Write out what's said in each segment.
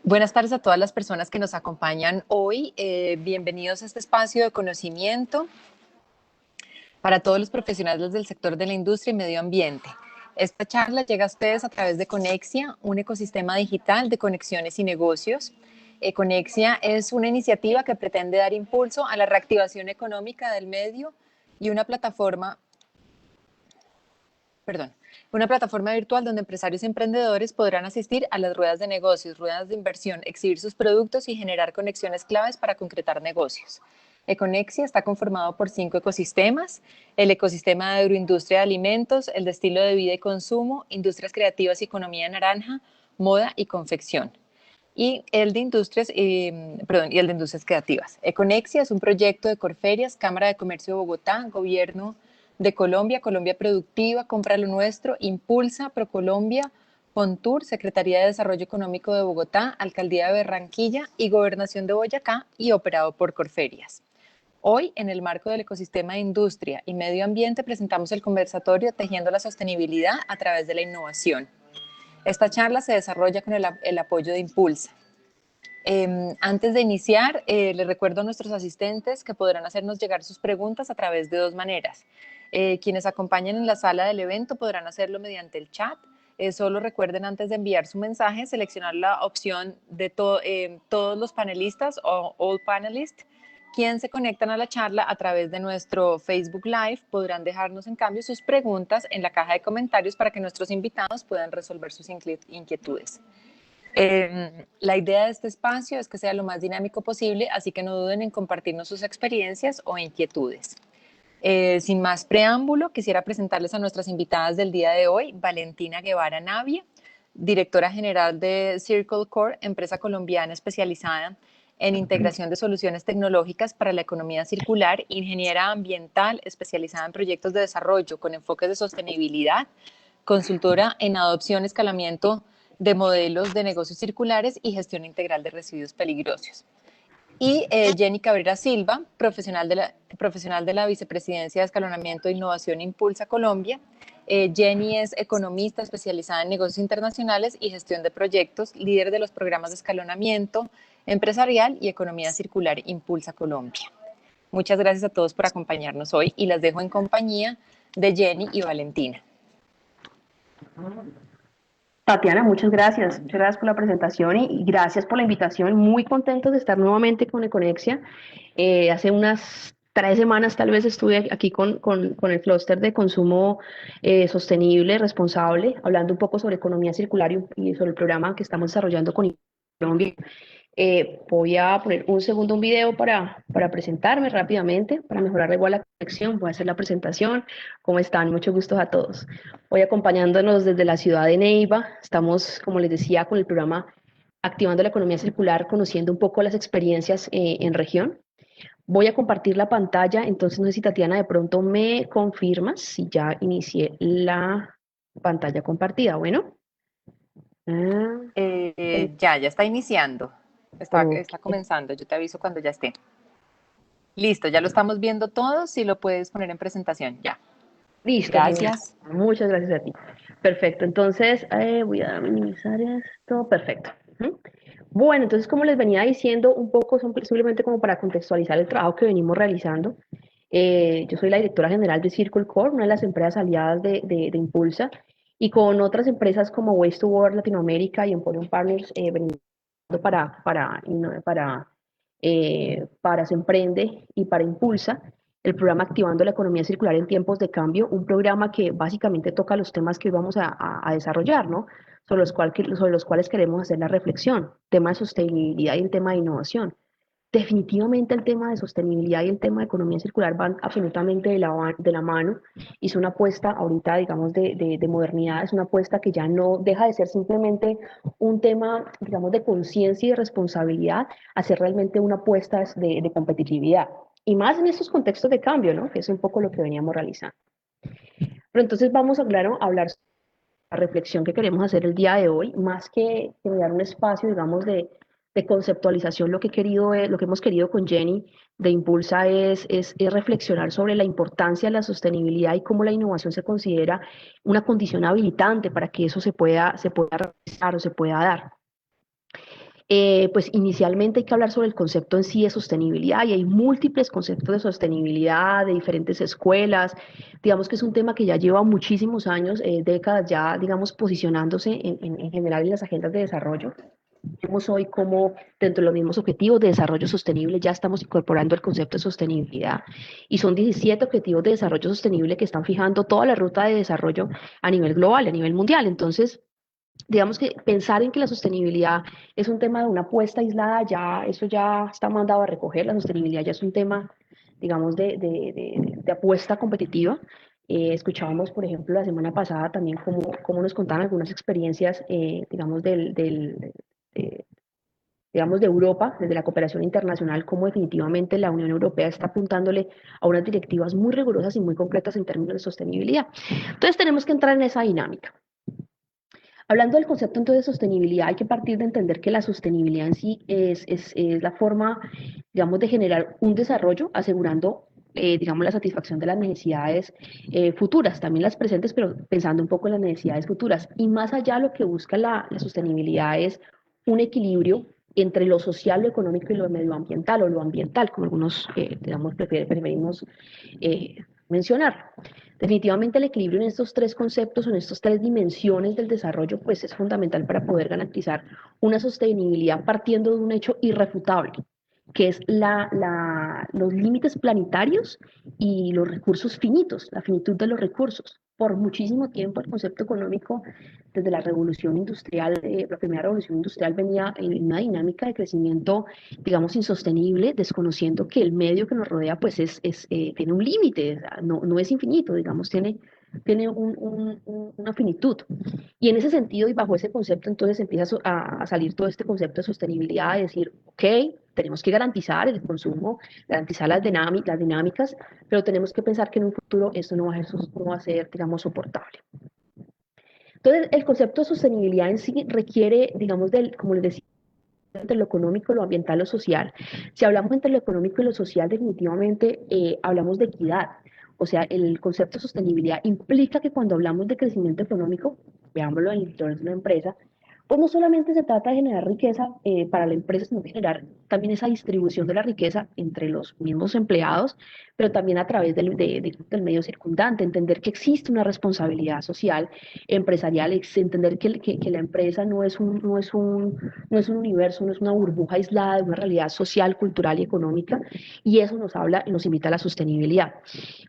Buenas tardes a todas las personas que nos acompañan hoy. Bienvenidos a este espacio de conocimiento para todos los profesionales del sector de la industria y medio ambiente. Esta charla llega a ustedes a través de Conexia, un ecosistema digital de conexiones y negocios. Conexia es una iniciativa que pretende dar impulso a la reactivación económica del medio y una plataforma virtual donde empresarios y emprendedores podrán asistir a las ruedas de negocios, ruedas de inversión, exhibir sus productos y generar conexiones claves para concretar negocios. Econexia está conformado por 5 ecosistemas: el ecosistema de agroindustria de alimentos, el de estilo de vida y consumo, industrias creativas y economía naranja, moda y confección. Y el de industrias creativas. Econexia es un proyecto de Corferias, Cámara de Comercio de Bogotá, Gobierno de Colombia, Colombia Productiva, Compra lo Nuestro, Impulsa, Procolombia, Fontur, Secretaría de Desarrollo Económico de Bogotá, Alcaldía de Barranquilla y Gobernación de Boyacá, y operado por Corferias. Hoy, en el marco del ecosistema de industria y medio ambiente, presentamos el conversatorio Tejiendo la Sostenibilidad a través de la innovación. Esta charla se desarrolla con el apoyo de Impulsa. Antes de iniciar, les recuerdo a nuestros asistentes que podrán hacernos llegar sus preguntas a través de 2 maneras. Quienes acompañen en la sala del evento podrán hacerlo mediante el chat. Solo recuerden, antes de enviar su mensaje, seleccionar la opción de todos los panelistas o all panelists. Quienes se conectan a la charla a través de nuestro Facebook Live podrán dejarnos en cambio sus preguntas en la caja de comentarios para que nuestros invitados puedan resolver sus inquietudes. La idea de este espacio es que sea lo más dinámico posible, así que no duden en compartirnos sus experiencias o inquietudes. Sin más preámbulo, quisiera presentarles a nuestras invitadas del día de hoy: Valentina Guevara Navia, directora general de Circle Core, empresa colombiana especializada en integración de soluciones tecnológicas para la economía circular, ingeniera ambiental especializada en proyectos de desarrollo con enfoques de sostenibilidad, consultora en adopción, escalamiento de modelos de negocios circulares y gestión integral de residuos peligrosos. Y Jenny Cabrera Silva, profesional de la Vicepresidencia de Escalonamiento e Innovación Impulsa Colombia. Jenny es economista especializada en negocios internacionales y gestión de proyectos, líder de los programas de escalonamiento empresarial y economía circular Impulsa Colombia. Muchas gracias a todos por acompañarnos hoy y las dejo en compañía de Jenny y Valentina. Tatiana, muchas gracias por la presentación y gracias por la invitación. Muy contentos de estar nuevamente con Econexia. Hace unas 3 semanas tal vez estuve aquí con el clúster de consumo sostenible, responsable, hablando un poco sobre economía circular y sobre el programa que estamos desarrollando con Colombia. Voy a poner un video para presentarme rápidamente, para mejorar igual la conexión. Voy a hacer la presentación. ¿Cómo están? Mucho gusto a todos. Hoy acompañándonos desde la ciudad de Neiva. Estamos, como les decía, con el programa Activando la Economía Circular, conociendo un poco las experiencias en región. Voy a compartir la pantalla, entonces no sé si Tatiana de pronto me confirmas si ya inicié la pantalla compartida. Bueno. Ya está iniciando. Está Ok. comenzando. Yo te aviso cuando ya esté. Listo, ya lo estamos viendo todos. Si lo puedes poner en presentación, ya. Listo, genial. Gracias. Muchas gracias a ti. Perfecto, entonces voy a minimizar esto. Perfecto. Bueno, entonces como les venía diciendo, un poco simplemente como para contextualizar el trabajo que venimos realizando. Yo soy la directora general de Circle Core, una de las empresas aliadas de Impulsa, y con otras empresas como Waste to World Latinoamérica y Emporium Partners venimos para Se Emprende y para Impulsa, el programa Activando la Economía Circular en Tiempos de Cambio, un programa que básicamente toca los temas que hoy vamos a desarrollar, ¿no? Sobre los cuales queremos hacer la reflexión, tema de sostenibilidad y el tema de innovación. Definitivamente el tema de sostenibilidad y el tema de economía circular van absolutamente de la mano, y es una apuesta ahorita, digamos, de modernidad. Es una apuesta que ya no deja de ser simplemente un tema, digamos, de conciencia y de responsabilidad, a ser realmente una apuesta de competitividad. Y más en estos contextos de cambio, ¿no? Que es un poco lo que veníamos realizando. Pero entonces vamos a, claro, a hablar sobre la reflexión que queremos hacer el día de hoy, más que crear un espacio, digamos, de conceptualización. Lo que hemos querido con Jenny de Impulsa es reflexionar sobre la importancia de la sostenibilidad y cómo la innovación se considera una condición habilitante para que eso se pueda realizar o se pueda dar. Pues inicialmente hay que hablar sobre el concepto en sí de sostenibilidad y hay múltiples conceptos de sostenibilidad de diferentes escuelas. Digamos que es un tema que ya lleva muchísimos años, décadas ya, digamos, posicionándose en general en las agendas de desarrollo. Vemos hoy cómo dentro de los mismos objetivos de desarrollo sostenible ya estamos incorporando el concepto de sostenibilidad y son 17 objetivos de desarrollo sostenible que están fijando toda la ruta de desarrollo a nivel global, a nivel mundial. Entonces, digamos que pensar en que la sostenibilidad es un tema de una apuesta aislada, ya eso ya está mandado a recoger, la sostenibilidad ya es un tema, digamos, de apuesta competitiva. Escuchábamos, por ejemplo, la semana pasada también cómo nos contaban algunas experiencias, digamos, de, digamos, de Europa, desde la cooperación internacional, cómo definitivamente la Unión Europea está apuntándole a unas directivas muy rigurosas y muy concretas en términos de sostenibilidad. Entonces tenemos que entrar en esa dinámica. Hablando del concepto entonces de sostenibilidad, hay que partir de entender que la sostenibilidad en sí es la forma, digamos, de generar un desarrollo asegurando, digamos, la satisfacción de las necesidades futuras, también las presentes, pero pensando un poco en las necesidades futuras. Y más allá lo que busca la sostenibilidad es un equilibrio entre lo social, lo económico y lo medioambiental o lo ambiental, como algunos, digamos, preferimos mencionar. Definitivamente el equilibrio en estos tres conceptos o en estas tres dimensiones del desarrollo pues es fundamental para poder garantizar una sostenibilidad partiendo de un hecho irrefutable, que es los límites planetarios y los recursos finitos, la finitud de los recursos. Por muchísimo tiempo el concepto económico, desde la revolución industrial, la primera revolución industrial venía en una dinámica de crecimiento, digamos, insostenible, desconociendo que el medio que nos rodea pues tiene un límite, no es infinito, digamos, tiene una finitud. Y en ese sentido y bajo ese concepto entonces empieza a salir todo este concepto de sostenibilidad, de decir, ok, tenemos que garantizar el consumo, garantizar las dinámicas, pero tenemos que pensar que en un futuro esto no va a ser, digamos, soportable. Entonces, el concepto de sostenibilidad en sí requiere, digamos, como les decía, entre lo económico, lo ambiental, lo social. Si hablamos entre lo económico y lo social, definitivamente hablamos de equidad. O sea, el concepto de sostenibilidad implica que cuando hablamos de crecimiento económico, veámoslo en el de una empresa, pues no solamente se trata de generar riqueza para la empresa, sino de generar también esa distribución de la riqueza entre los mismos empleados, pero también a través del medio circundante, entender que existe una responsabilidad social, empresarial, entender que la empresa no es un universo, no es una burbuja aislada de una realidad social, cultural y económica, y eso nos habla y nos invita a la sostenibilidad.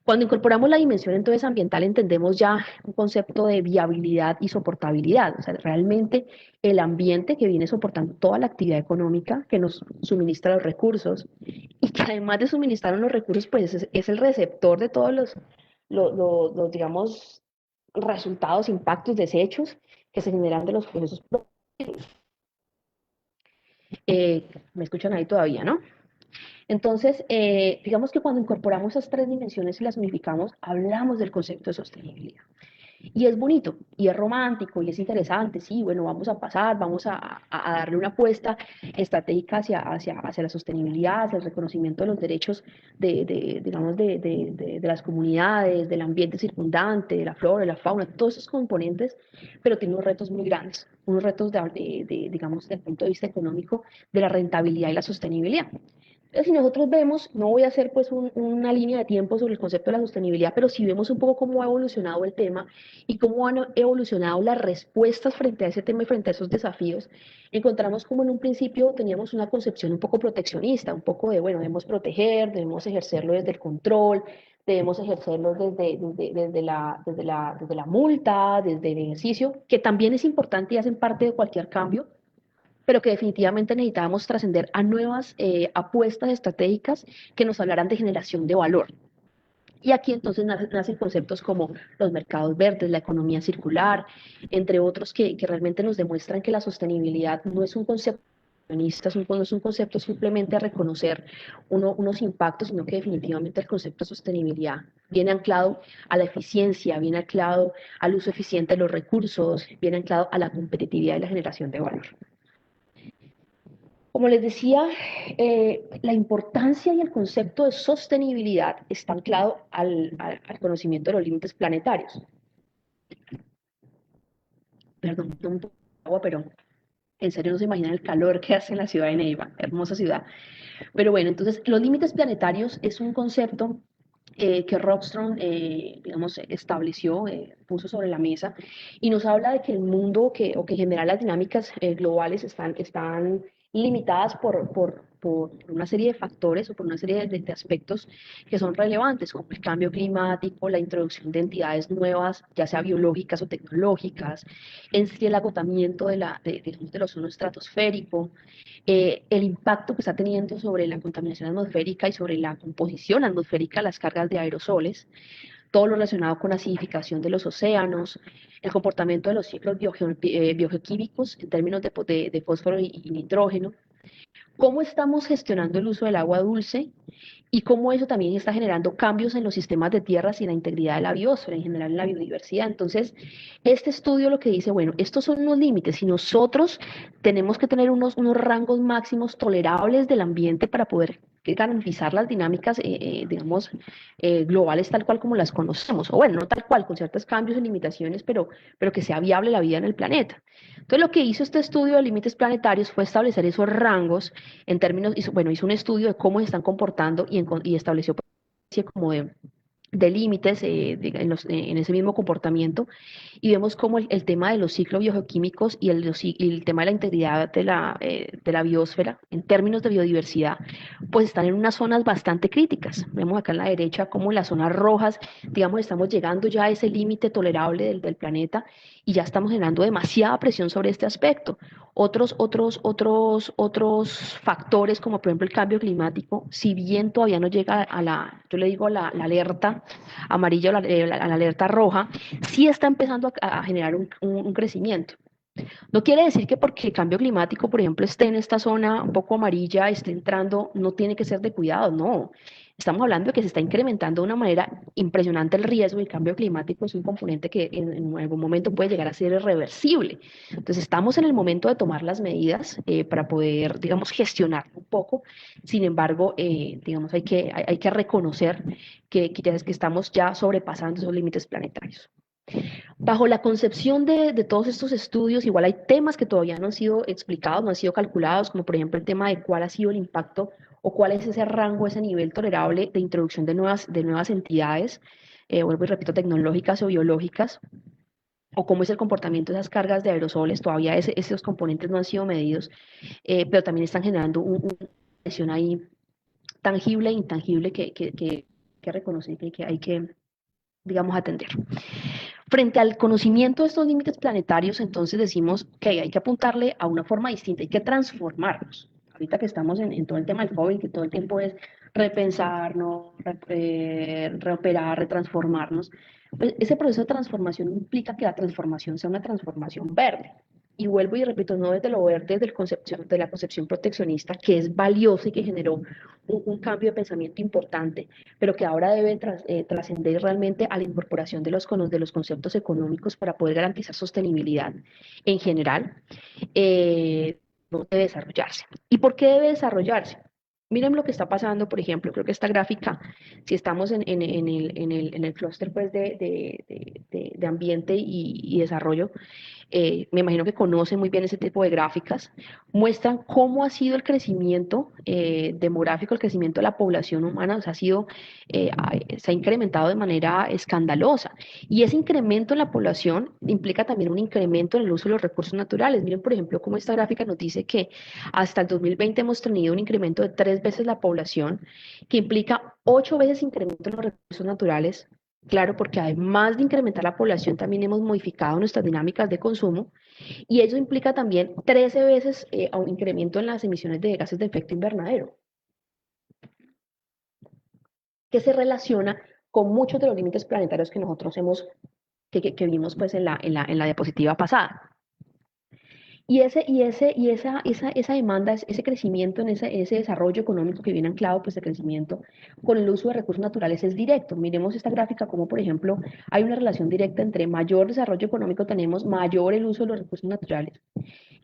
Cuando incorporamos la dimensión entonces ambiental, entendemos ya un concepto de viabilidad y soportabilidad, o sea, realmente el ambiente que viene soportando toda la actividad económica que nos suministra los recursos y que además de suministrar los recursos, pues es el receptor de todos los, digamos, resultados, impactos, desechos que se generan de los procesos productivos. ¿Me escuchan ahí todavía, no? Entonces, digamos que cuando incorporamos esas tres dimensiones y las unificamos, hablamos del concepto de sostenibilidad. Y es bonito, y es romántico, y es interesante, sí, bueno, vamos a pasar, vamos a darle una apuesta estratégica hacia la sostenibilidad, hacia el reconocimiento de los derechos digamos, de las comunidades, del ambiente circundante, de la flora, de la fauna, todos esos componentes, pero tiene unos retos muy grandes, unos retos, digamos, desde el punto de vista económico, de la rentabilidad y la sostenibilidad. Entonces, si nosotros vemos, no voy a hacer pues una línea de tiempo sobre el concepto de la sostenibilidad, pero si vemos un poco cómo ha evolucionado el tema y cómo han evolucionado las respuestas frente a ese tema y frente a esos desafíos, encontramos como en un principio teníamos una concepción un poco proteccionista, un poco de, bueno, debemos proteger, debemos ejercerlo desde el control, debemos ejercerlo desde la multa, desde el ejercicio, que también es importante y hacen parte de cualquier cambio, pero que definitivamente necesitábamos trascender a nuevas apuestas estratégicas que nos hablaran de generación de valor. Y aquí entonces nacen conceptos como los mercados verdes, la economía circular, entre otros que realmente nos demuestran que la sostenibilidad no es un concepto no es un concepto simplemente a reconocer unos impactos, sino que definitivamente el concepto de sostenibilidad viene anclado a la eficiencia, viene anclado al uso eficiente de los recursos, viene anclado a la competitividad y la generación de valor. Como les decía, la importancia y el concepto de sostenibilidad está anclado al conocimiento de los límites planetarios. Perdón, un poco de agua, pero En serio no se imaginan el calor que hace en la ciudad de Neiva, hermosa ciudad. Pero bueno, entonces los límites planetarios es un concepto que Rockström, digamos, estableció, puso sobre la mesa y nos habla de que el mundo o que en general las dinámicas globales están limitadas por una serie de factores o por una serie de aspectos que son relevantes, como el cambio climático, la introducción de entidades nuevas, ya sea biológicas o tecnológicas, en sí el agotamiento digamos, del ozono estratosférico, el impacto que está teniendo sobre la contaminación atmosférica y sobre la composición atmosférica, las cargas de aerosoles, todo lo relacionado con la acidificación de los océanos, el comportamiento de los ciclos biogeoquímicos en términos de fósforo y nitrógeno, cómo estamos gestionando el uso del agua dulce y cómo eso también está generando cambios en los sistemas de tierras y en la integridad de la biosfera, en general en la biodiversidad. Entonces, este estudio lo que dice, bueno, estos son los límites y nosotros tenemos que tener unos rangos máximos tolerables del ambiente para poder garantizar las dinámicas, digamos, globales tal cual como las conocemos, o bueno, no tal cual, con ciertos cambios y limitaciones, pero que sea viable la vida en el planeta. Entonces, lo que hizo este estudio de límites planetarios fue establecer esos rangos en términos, bueno, hizo un estudio de cómo se están comportando y estableció como de límites en ese mismo comportamiento y vemos cómo el tema de los ciclos biogeoquímicos y el tema de la integridad de la biosfera en términos de biodiversidad, pues están en unas zonas bastante críticas. Vemos acá en la derecha cómo en las zonas rojas, digamos, estamos llegando ya a ese límite tolerable del planeta y ya estamos generando demasiada presión sobre este aspecto. Otros factores, como por ejemplo el cambio climático, si bien todavía no llega yo le digo la alerta amarilla o la alerta roja, sí está empezando a generar un crecimiento. No quiere decir que porque el cambio climático, por ejemplo, esté en esta zona un poco amarilla, esté entrando, no tiene que ser de cuidado, no. Estamos hablando de que se está incrementando de una manera impresionante el riesgo y el cambio climático es un componente que en algún momento puede llegar a ser irreversible. Entonces, estamos en el momento de tomar las medidas para poder, digamos, gestionar un poco. Sin embargo, digamos, hay que reconocer que estamos ya sobrepasando esos límites planetarios. Bajo la concepción de todos estos estudios, igual hay temas que todavía no han sido explicados, no han sido calculados, como por ejemplo el tema de cuál ha sido el impacto o cuál es ese rango, ese nivel tolerable de introducción de nuevas entidades, vuelvo y repito, tecnológicas o biológicas, o cómo es el comportamiento de esas cargas de aerosoles, todavía esos componentes no han sido medidos, pero también están generando una presión ahí tangible e intangible que reconocer y que hay que, digamos, atender. Frente al conocimiento de estos límites planetarios, entonces decimos que hay que apuntarle a una forma distinta, hay que transformarnos. Ahorita que estamos en todo el tema del COVID, que todo el tiempo es repensarnos, reoperar, retransformarnos, pues ese proceso de transformación implica que la transformación sea una transformación verde. Y vuelvo y repito, no desde lo verde, de la concepción proteccionista, que es valiosa y que generó un cambio de pensamiento importante, pero que ahora debe trascender realmente a la incorporación de los conceptos económicos para poder garantizar sostenibilidad en general, no debe desarrollarse. ¿Y por qué debe desarrollarse? Miren lo que está pasando, por ejemplo, creo que esta gráfica, si estamos en el clúster pues, de ambiente y desarrollo, me imagino que conocen muy bien ese tipo de gráficas, muestran cómo ha sido el crecimiento demográfico, el crecimiento de la población humana, o sea, se ha incrementado de manera escandalosa. Y ese incremento en la población implica también un incremento en el uso de los recursos naturales. Miren, por ejemplo, cómo esta gráfica nos dice que hasta el 2020 hemos tenido un incremento de 3 veces la población, que implica 8 veces incremento en los recursos naturales. Claro, porque además de incrementar la población, también hemos modificado nuestras dinámicas de consumo y eso implica también 13 veces un incremento en las emisiones de gases de efecto invernadero, que se relaciona con muchos de los límites planetarios que nosotros que vimos pues en la diapositiva pasada. Esa demanda, ese crecimiento ese desarrollo económico que viene anclado, pues el crecimiento con el uso de recursos naturales es directo. Miremos esta gráfica como, por ejemplo, hay una relación directa entre mayor desarrollo económico tenemos, mayor el uso de los recursos naturales.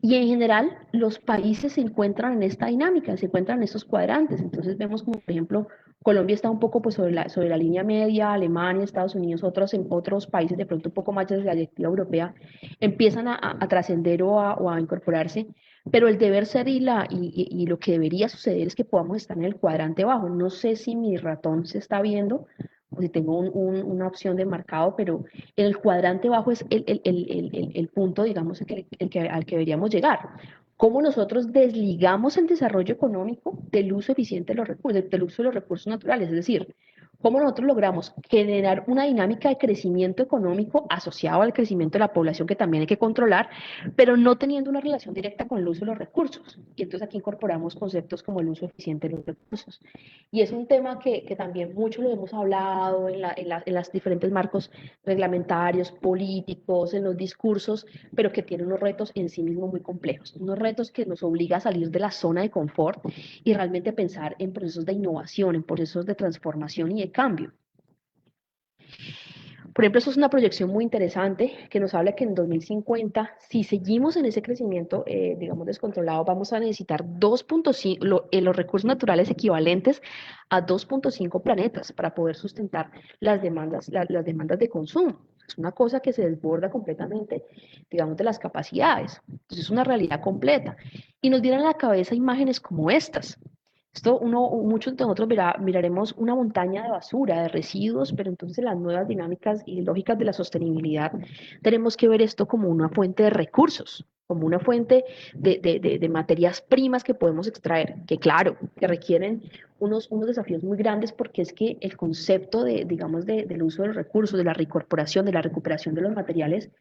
Y en general, los países se encuentran en esta dinámica, se encuentran en estos cuadrantes. Entonces vemos como, por ejemplo, Colombia está un poco pues, sobre la línea media, Alemania, Estados Unidos, otros países de pronto un poco más desde la directiva europea, empiezan a trascender o a incorporarse, pero el deber ser y lo que debería suceder es que podamos estar en el cuadrante bajo. No sé si mi ratón se está viendo o si tengo una opción de marcado, pero en el cuadrante bajo es el punto, digamos, al que deberíamos llegar. Cómo nosotros desligamos el desarrollo económico del uso eficiente de los recursos, del uso de los recursos naturales, es decir, cómo nosotros logramos generar una dinámica de crecimiento económico asociado al crecimiento de la población que también hay que controlar, pero no teniendo una relación directa con el uso de los recursos. Y entonces aquí incorporamos conceptos como el uso eficiente de los recursos. Y es un tema que también mucho lo hemos hablado en las diferentes marcos reglamentarios, políticos, en los discursos, pero que tiene unos retos en sí mismos muy complejos, unos retos que nos obliga a salir de la zona de confort y realmente pensar en procesos de innovación, en procesos de transformación y de cambio. Por ejemplo, eso es una proyección muy interesante que nos habla que en 2050, si seguimos en ese crecimiento, digamos, descontrolado, vamos a necesitar 2.5, los recursos naturales equivalentes a 2.5 planetas para poder sustentar las demandas de consumo. Es una cosa que se desborda completamente, digamos, de las capacidades. Entonces, es una realidad completa. Y nos vienen a la cabeza imágenes como estas. Muchos de nosotros miraremos una montaña de basura, de residuos, pero entonces las nuevas dinámicas y lógicas de la sostenibilidad tenemos que ver esto como una fuente de recursos, como una fuente de materias primas que podemos extraer, que claro, que requieren unos desafíos muy grandes porque es que el concepto digamos, del uso de los recursos, de la reincorporación, de la recuperación de los materiales,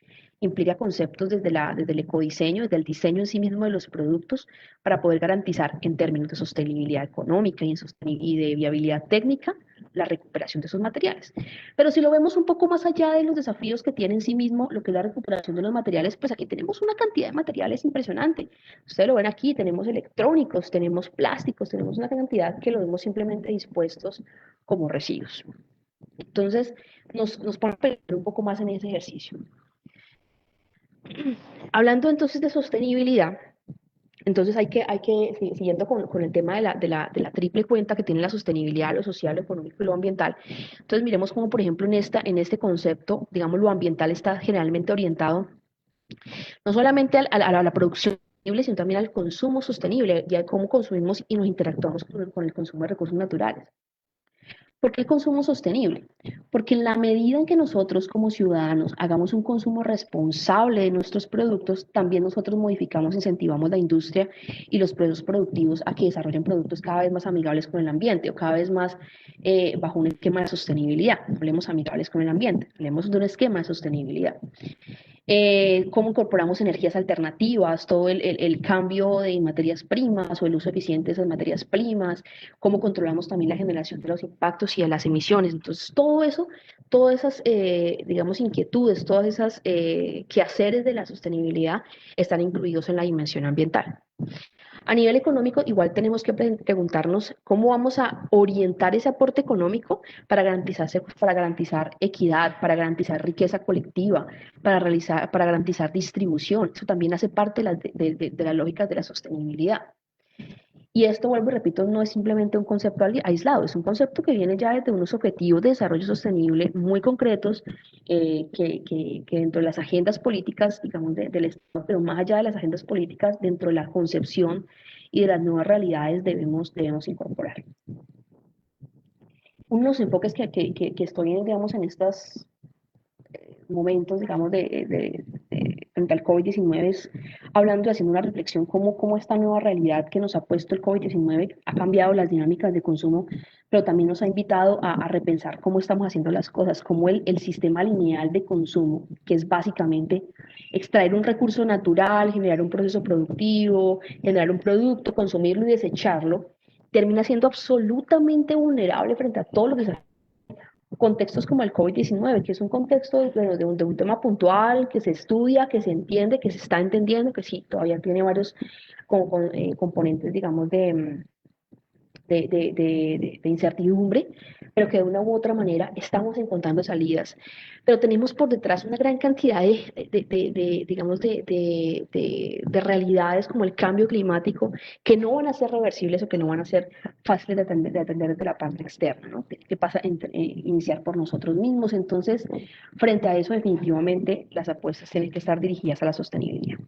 implica conceptos desde el ecodiseño, desde el diseño en sí mismo de los productos, para poder garantizar en términos de sostenibilidad económica y de viabilidad técnica la recuperación de esos materiales. Pero si lo vemos un poco más allá de los desafíos que tiene en sí mismo lo que es la recuperación de los materiales, pues aquí tenemos una cantidad de materiales impresionante. Ustedes lo ven aquí, tenemos electrónicos, tenemos plásticos, tenemos una cantidad que lo vemos simplemente dispuestos como residuos. Entonces, nos pone a pensar un poco más en ese ejercicio. Hablando entonces de sostenibilidad, entonces siguiendo con el tema de la triple cuenta que tiene la sostenibilidad, lo social, lo económico y lo ambiental, entonces miremos cómo, por ejemplo, en este concepto, digamos, lo ambiental está generalmente orientado no solamente a la producción sostenible, sino también al consumo sostenible, ya cómo consumimos y nos interactuamos con el consumo de recursos naturales. ¿Por qué el consumo sostenible? Porque en la medida en que nosotros como ciudadanos hagamos un consumo responsable de nuestros productos, también nosotros modificamos, incentivamos la industria y los procesos productivos a que desarrollen productos cada vez más amigables con el ambiente o cada vez más bajo un esquema de sostenibilidad. No hablemos amigables con el ambiente, hablemos de un esquema de sostenibilidad. Cómo incorporamos energías alternativas, todo el cambio de materias primas o el uso eficiente de esas materias primas, cómo controlamos también la generación de los impactos y de las emisiones. Entonces, todo eso, todas esas, digamos, inquietudes, todas esas quehaceres de la sostenibilidad están incluidos en la dimensión ambiental. A nivel económico, igual tenemos que preguntarnos cómo vamos a orientar ese aporte económico para garantizar equidad, para garantizar riqueza colectiva, para garantizar distribución. Eso también hace parte de las lógicas de la sostenibilidad. Y esto, vuelvo y repito, no es simplemente un concepto aislado, es un concepto que viene ya desde unos objetivos de desarrollo sostenible muy concretos que dentro de las agendas políticas, digamos, del Estado, pero más allá de las agendas políticas, dentro de la concepción y de las nuevas realidades debemos incorporar. Unos enfoques que estoy, digamos, en estos momentos, digamos, frente al COVID-19 es hablando y haciendo una reflexión cómo esta nueva realidad que nos ha puesto el COVID-19 ha cambiado las dinámicas de consumo, pero también nos ha invitado a repensar cómo estamos haciendo las cosas, cómo el sistema lineal de consumo, que es básicamente extraer un recurso natural, generar un proceso productivo, generar un producto, consumirlo y desecharlo, termina siendo absolutamente vulnerable frente a todo lo que se contextos como el COVID-19, que es un contexto de un tema puntual, que se estudia, que se entiende, que se está entendiendo, que sí, todavía tiene varios componentes, digamos, de incertidumbre, pero que de una u otra manera estamos encontrando salidas. Pero tenemos por detrás una gran cantidad digamos, de realidades como el cambio climático que no van a ser reversibles o que no van a ser fáciles de atender desde la parte externa, ¿no? ¿Qué pasa iniciar por nosotros mismos? Entonces, frente a eso, definitivamente las apuestas tienen que estar dirigidas a la sostenibilidad.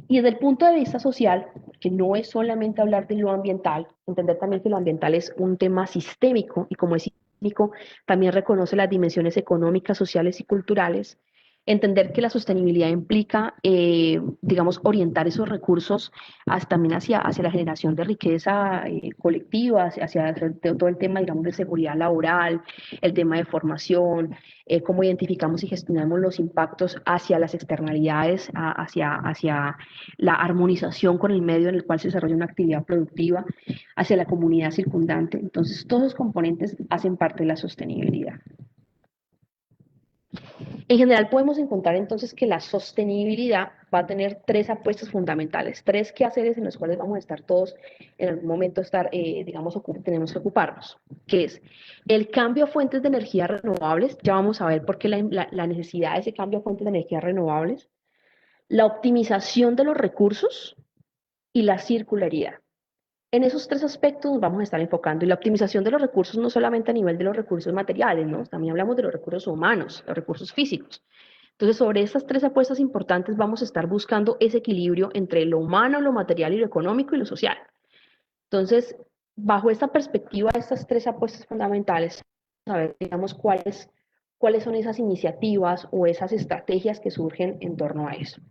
Y desde el punto de vista social, que no es solamente hablar de lo ambiental, entender también que lo ambiental es un tema sistémico y como es sistémico, también reconoce las dimensiones económicas, sociales y culturales. Entender que la sostenibilidad implica, digamos, orientar esos recursos también hacia la generación de riqueza colectiva, hacia todo el tema, digamos, de seguridad laboral, el tema de formación, cómo identificamos y gestionamos los impactos hacia las externalidades, hacia la armonización con el medio en el cual se desarrolla una actividad productiva, hacia la comunidad circundante. Entonces, todos los componentes hacen parte de la sostenibilidad. En general podemos encontrar entonces que la sostenibilidad va a tener tres apuestas fundamentales, tres quehaceres en los cuales vamos a estar todos en algún momento digamos, tenemos que ocuparnos, que es el cambio a fuentes de energía renovables, ya vamos a ver por qué la necesidad de ese cambio a fuentes de energía renovables, la optimización de los recursos y la circularidad. En esos tres aspectos nos vamos a estar enfocando y la optimización de los recursos no solamente a nivel de los recursos materiales, ¿no? También hablamos de los recursos humanos, los recursos físicos. Entonces, sobre estas tres apuestas importantes vamos a estar buscando ese equilibrio entre lo humano, lo material y lo económico y lo social. Entonces, bajo esta perspectiva, estas tres apuestas fundamentales, a ver, digamos, cuáles son esas iniciativas o esas estrategias que surgen en torno a eso.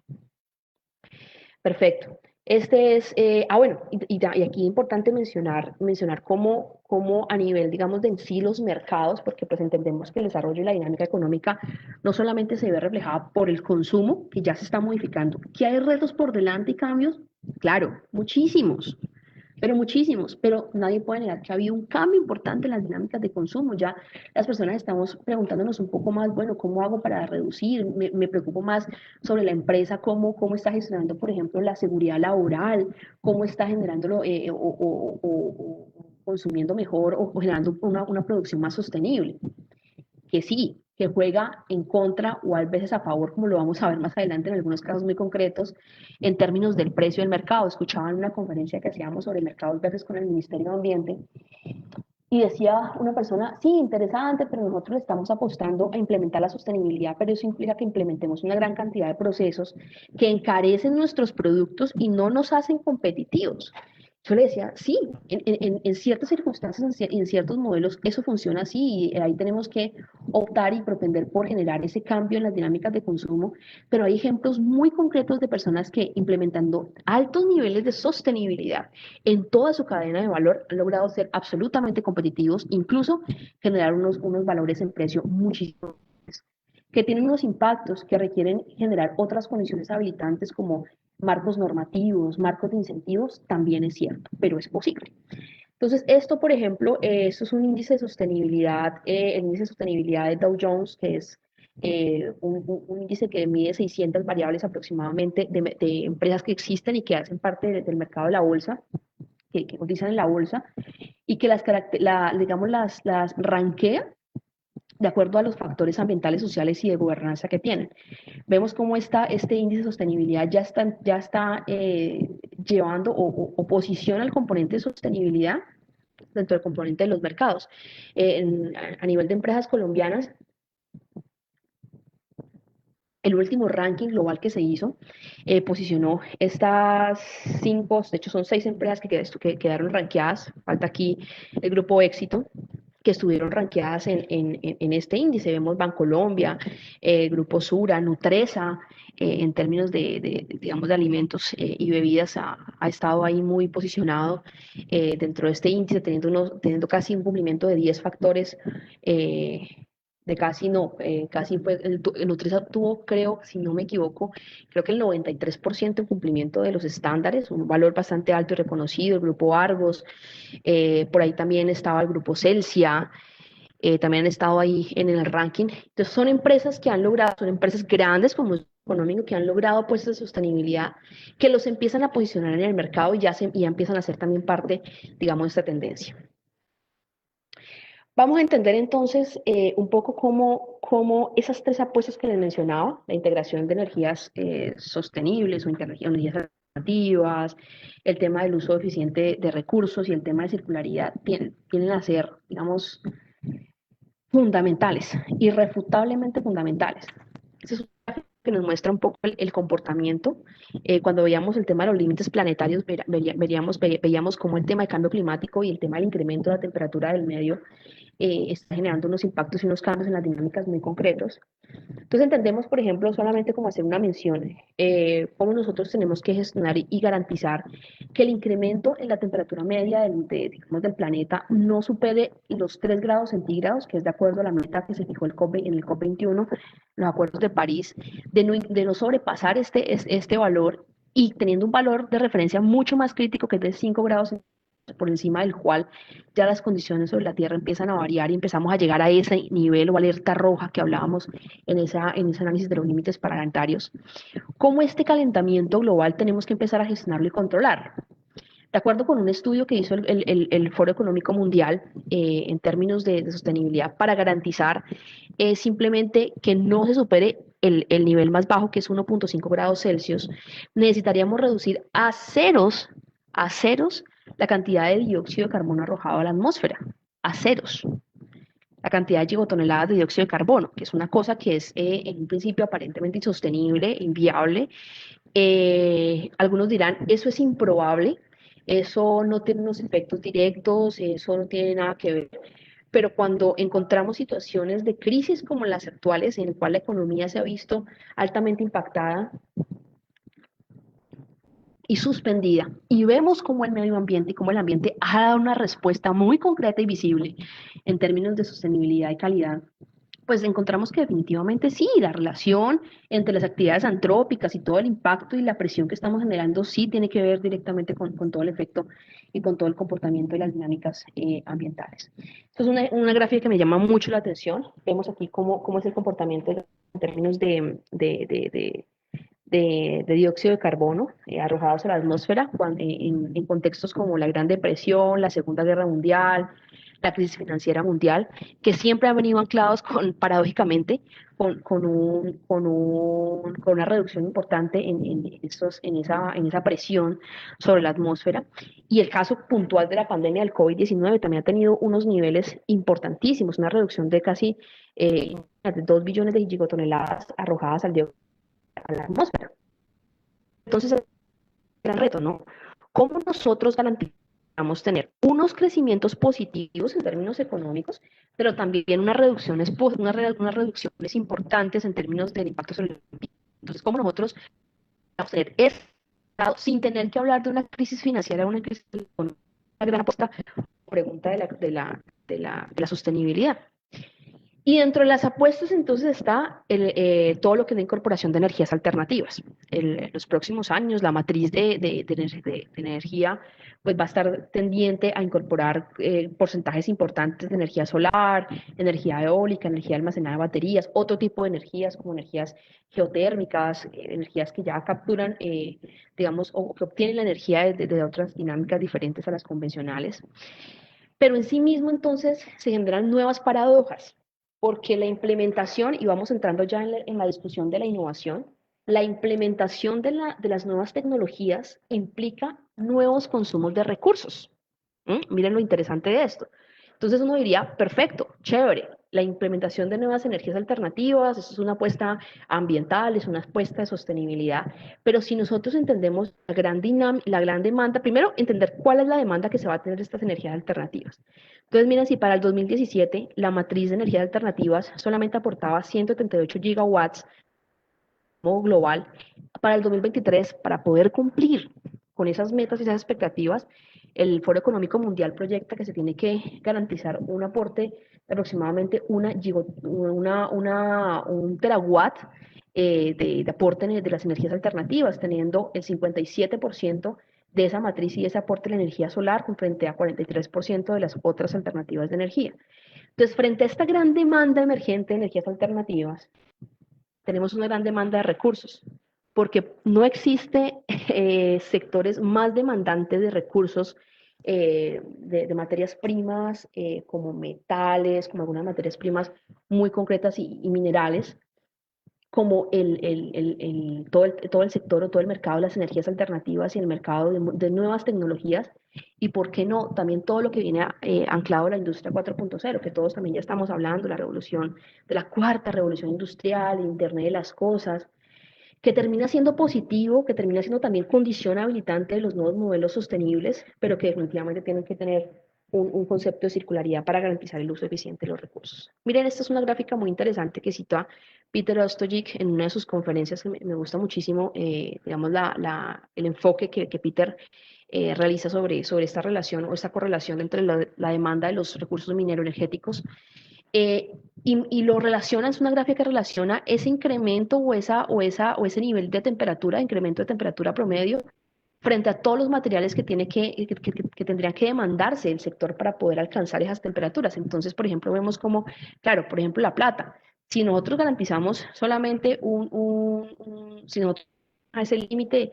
Perfecto. Este es, bueno, y aquí es importante mencionar cómo a nivel, digamos, de en sí los mercados, porque pues entendemos que el desarrollo y la dinámica económica no solamente se ve reflejada por el consumo, que ya se está modificando, que hay retos por delante y cambios, claro, muchísimos, pero muchísimos, pero nadie puede negar que ha habido un cambio importante en las dinámicas de consumo. Ya las personas estamos preguntándonos un poco más, bueno, ¿cómo hago para reducir? Me preocupo más sobre la empresa, cómo está gestionando, por ejemplo, la seguridad laboral, cómo está generándolo o consumiendo mejor o generando una producción más sostenible, que sí, que juega en contra o a veces a favor, como lo vamos a ver más adelante en algunos casos muy concretos, en términos del precio del mercado. Escuchaba en una conferencia que hacíamos sobre mercados verdes con el Ministerio de Ambiente y decía una persona, sí, interesante, pero nosotros estamos apostando a implementar la sostenibilidad, pero eso implica que implementemos una gran cantidad de procesos que encarecen nuestros productos y no nos hacen competitivos. Yo le decía, sí, en ciertas circunstancias y en ciertos modelos eso funciona así y ahí tenemos que optar y propender por generar ese cambio en las dinámicas de consumo, pero hay ejemplos muy concretos de personas que implementando altos niveles de sostenibilidad en toda su cadena de valor han logrado ser absolutamente competitivos, incluso generar unos valores en precio muchísimo que tienen unos impactos que requieren generar otras condiciones habilitantes como marcos normativos, marcos de incentivos, también es cierto, pero es posible. Entonces, esto, por ejemplo, esto es un índice de sostenibilidad, el índice de sostenibilidad de Dow Jones, que es un índice que mide 600 variables aproximadamente de empresas que existen y que hacen parte del mercado de la bolsa, que cotizan en la bolsa, y que digamos, las rankea de acuerdo a los factores ambientales, sociales y de gobernanza que tienen. Vemos cómo este índice de sostenibilidad ya está llevando o posiciona el componente de sostenibilidad dentro del componente de los mercados. A nivel de empresas colombianas, el último ranking global que se hizo posicionó estas cinco, de hecho son 6 empresas que quedaron rankeadas, falta aquí el grupo Éxito, que estuvieron rankeadas en este índice. Vemos Bancolombia, Grupo Sura, Nutresa, en términos digamos, de alimentos y bebidas, ha estado ahí muy posicionado dentro de este índice, teniendo casi un cumplimiento de 10 factores. De casi no, casi fue, el Nutresa tuvo, creo, si no me equivoco, creo que el 93% en cumplimiento de los estándares, un valor bastante alto y reconocido, el grupo Argos, por ahí también estaba el grupo Celsia, también han estado ahí en el ranking. Entonces son empresas que han logrado, son empresas grandes como económico que han logrado puestos de sostenibilidad que los empiezan a posicionar en el mercado y ya empiezan a ser también parte, digamos, de esta tendencia. Vamos a entender entonces un poco cómo esas tres apuestas que les mencionaba, la integración de energías sostenibles o energías alternativas, el tema del uso eficiente de recursos y el tema de circularidad, tienen a ser, digamos, fundamentales, irrefutablemente fundamentales. Ese es un gráfico que nos muestra un poco el comportamiento. Cuando veíamos el tema de los límites planetarios, veíamos cómo el tema del cambio climático y el tema del incremento de la temperatura del medio está generando unos impactos y unos cambios en las dinámicas muy concretos. Entonces entendemos, por ejemplo, solamente como hacer una mención, cómo nosotros tenemos que gestionar y garantizar que el incremento en la temperatura media digamos, del planeta no supere los 3 grados centígrados, que es de acuerdo a la meta que se fijó en el COP21, los acuerdos de París, de no sobrepasar este valor y teniendo un valor de referencia mucho más crítico que es de 5 grados por encima del cual ya las condiciones sobre la Tierra empiezan a variar y empezamos a llegar a ese nivel o alerta roja que hablábamos en ese análisis de los límites planetarios. ¿Cómo este calentamiento global tenemos que empezar a gestionarlo y controlar? De acuerdo con un estudio que hizo el Foro Económico Mundial en términos de sostenibilidad para garantizar simplemente que no se supere el nivel más bajo, que es 1.5 grados Celsius, necesitaríamos reducir a ceros, la cantidad de dióxido de carbono arrojado a la atmósfera, a ceros. La cantidad de gigatoneladas de dióxido de carbono, que es una cosa que es en un principio aparentemente insostenible, inviable. Algunos dirán, eso es improbable, eso no tiene unos efectos directos, eso no tiene nada que ver. Pero cuando encontramos situaciones de crisis como las actuales, en las cuales la economía se ha visto altamente impactada y suspendida, y vemos cómo el medio ambiente y cómo el ambiente ha dado una respuesta muy concreta y visible en términos de sostenibilidad y calidad, pues encontramos que definitivamente sí, la relación entre las actividades antrópicas y todo el impacto y la presión que estamos generando sí tiene que ver directamente con todo el efecto y con todo el comportamiento de las dinámicas ambientales. Esto es una gráfica que me llama mucho la atención. Vemos aquí cómo es el comportamiento en términos de dióxido de carbono arrojados a la atmósfera en contextos como la Gran Depresión, la Segunda Guerra Mundial, la crisis financiera mundial, que siempre han venido anclados paradójicamente con una reducción importante en esa presión sobre la atmósfera. Y el caso puntual de la pandemia del COVID-19 también ha tenido unos niveles importantísimos, una reducción de casi 2 billones de gigatoneladas arrojadas a la atmósfera. Entonces, el gran reto, ¿no? ¿Cómo nosotros garantizamos tener unos crecimientos positivos en términos económicos, pero también unas reducciones importantes en términos del impacto sobre el ambiente? Entonces, ¿cómo nosotros vamos a tener esto sin tener que hablar de una crisis financiera, una crisis económica? Una gran apuesta, pregunta de la sostenibilidad. Y dentro de las apuestas entonces está todo lo que es la incorporación de energías alternativas. En los próximos años la matriz de energía pues va a estar tendiente a incorporar porcentajes importantes de energía solar, energía eólica, energía almacenada de baterías, otro tipo de energías como energías geotérmicas, energías que ya capturan, digamos, o que obtienen la energía de otras dinámicas diferentes a las convencionales. Pero en sí mismo entonces se generan nuevas paradojas, porque la implementación, y vamos entrando ya en la discusión de la innovación, la implementación de las nuevas tecnologías implica nuevos consumos de recursos. Miren lo interesante de esto. Entonces uno diría, perfecto, chévere, la implementación de nuevas energías alternativas, eso es una apuesta ambiental, es una apuesta de sostenibilidad, pero si nosotros entendemos la gran demanda, primero entender cuál es la demanda que se va a tener de estas energías alternativas. Entonces miren, si para el 2017 la matriz de energías alternativas solamente aportaba 138 gigawatts global, para el 2023, para poder cumplir con esas metas y esas expectativas, el Foro Económico Mundial proyecta que se tiene que garantizar un aporte de aproximadamente un terawatt de aporte de las energías alternativas, teniendo el 57% de esa matriz y ese aporte de la energía solar frente a 43% de las otras alternativas de energía. Entonces, frente a esta gran demanda emergente de energías alternativas, tenemos una gran demanda de recursos, porque no existe sectores más demandantes de recursos de materias primas, como metales, como algunas materias primas muy concretas y minerales, como todo el sector o todo el mercado de las energías alternativas y el mercado de nuevas tecnologías, y por qué no, también todo lo que viene anclado a la industria 4.0, que todos también ya estamos hablando, la revolución, de la cuarta revolución industrial, Internet de las cosas, que termina siendo positivo, que termina siendo también condición habilitante de los nuevos modelos sostenibles, pero que definitivamente tienen que tener concepto de circularidad para garantizar el uso eficiente de los recursos. Miren, esta es una gráfica muy interesante que cita Peter Ostojic en una de sus conferencias que me gusta muchísimo, digamos, el enfoque que Peter realiza sobre esta relación o esta correlación entre la demanda de los recursos mineroenergéticos y lo relaciona, es una gráfica que relaciona ese incremento o ese nivel de temperatura, incremento de temperatura promedio, frente a todos los materiales que tendrían que demandarse el sector para poder alcanzar esas temperaturas. Entonces, por ejemplo, vemos como, claro, por ejemplo, la plata. Si nosotros garantizamos solamente si nosotros a ese límite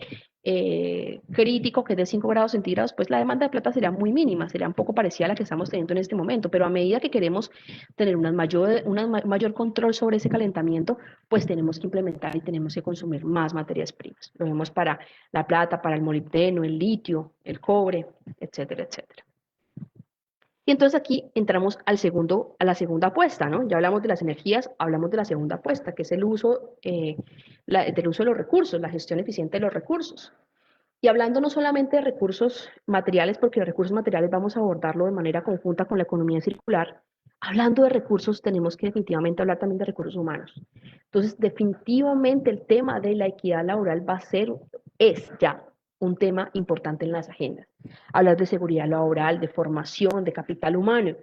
crítico que es de 5 grados centígrados, pues la demanda de plata sería muy mínima, sería un poco parecida a la que estamos teniendo en este momento, pero a medida que queremos tener mayor control sobre ese calentamiento, pues tenemos que implementar y tenemos que consumir más materias primas. Lo vemos para la plata, para el molibdeno, el litio, el cobre, etcétera, etcétera. Y entonces aquí entramos a la segunda apuesta, ¿no? Ya hablamos de las energías, hablamos de la segunda apuesta, que es el uso, del uso de los recursos, la gestión eficiente de los recursos. Y hablando no solamente de recursos materiales, porque los recursos materiales vamos a abordarlo de manera conjunta con la economía circular, hablando de recursos tenemos que definitivamente hablar también de recursos humanos. Entonces, definitivamente el tema de la equidad laboral es ya un tema importante en las agendas. Hablar de seguridad laboral, de formación, de capital humano.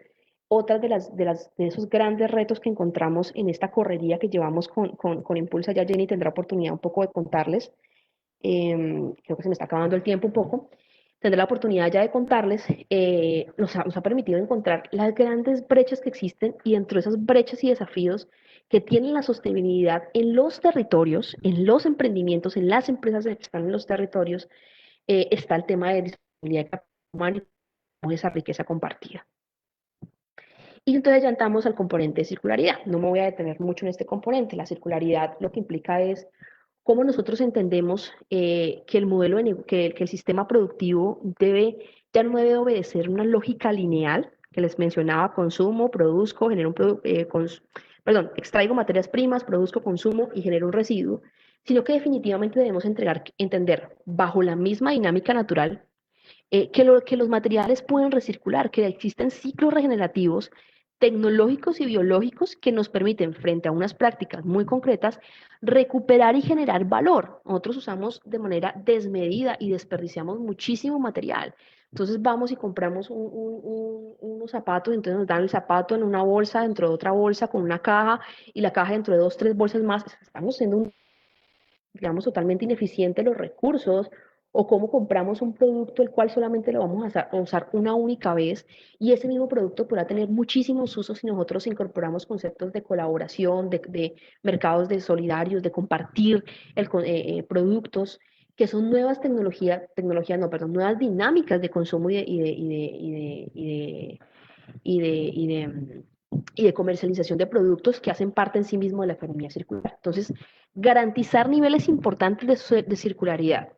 Otras de esos grandes retos que encontramos en esta correría que llevamos con Impulsa, ya Jenny tendrá oportunidad un poco de contarles, creo que se me está acabando el tiempo un poco, tendré la oportunidad ya de contarles, nos ha permitido encontrar las grandes brechas que existen y dentro de esas brechas y desafíos que tienen la sostenibilidad en los territorios, en los emprendimientos, en las empresas que están en los territorios, está el tema de disponibilidad de capital humano y esa riqueza compartida. Y entonces ya entramos al componente de circularidad. No me voy a detener mucho en este componente. La circularidad lo que implica es cómo nosotros entendemos que el modelo, que el sistema productivo ya no debe obedecer una lógica lineal que les mencionaba: consumo, produzco, genero extraigo materias primas, produzco, consumo y genero un residuo, sino que definitivamente debemos entender bajo la misma dinámica natural que los materiales pueden recircular, que existen ciclos regenerativos tecnológicos y biológicos que nos permiten, frente a unas prácticas muy concretas, recuperar y generar valor. Nosotros usamos de manera desmedida y desperdiciamos muchísimo material. Entonces vamos y compramos unos zapatos, entonces nos dan el zapato en una bolsa, dentro de otra bolsa, con una caja, y la caja dentro de 2, 3 bolsas más. Estamos siendo digamos, totalmente ineficiente los recursos, o cómo compramos un producto el cual solamente lo vamos a usar una única vez, y ese mismo producto podrá tener muchísimos usos si nosotros incorporamos conceptos de colaboración, de mercados de solidarios, de compartir productos, que son nuevas tecnologías, no, perdón, nuevas dinámicas de consumo y de comercialización de productos que hacen parte en sí mismo de la economía circular. Entonces, garantizar niveles importantes de circularidad,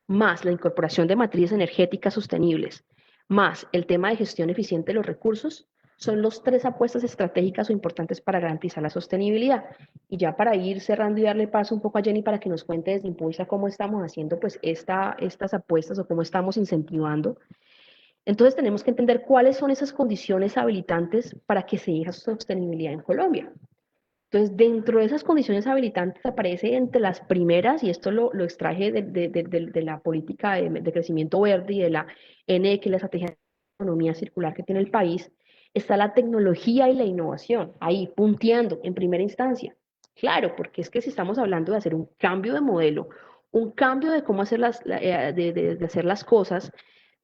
más la incorporación de matrices energéticas sostenibles, más el tema de gestión eficiente de los recursos, son los 3 apuestas estratégicas o importantes para garantizar la sostenibilidad. Y ya para ir cerrando y darle paso un poco a Jenny para que nos cuente desde Impulsa cómo estamos haciendo pues estas apuestas o cómo estamos incentivando. Entonces tenemos que entender cuáles son esas condiciones habilitantes para que se dé sostenibilidad en Colombia. Entonces, dentro de esas condiciones habilitantes aparece entre las primeras, y esto lo extraje de la política de crecimiento verde y de la NE, que es la estrategia de economía circular que tiene el país, está la tecnología y la innovación, ahí punteando en primera instancia. Claro, porque es que si estamos hablando de hacer un cambio de modelo, un cambio de cómo hacer de hacer las cosas,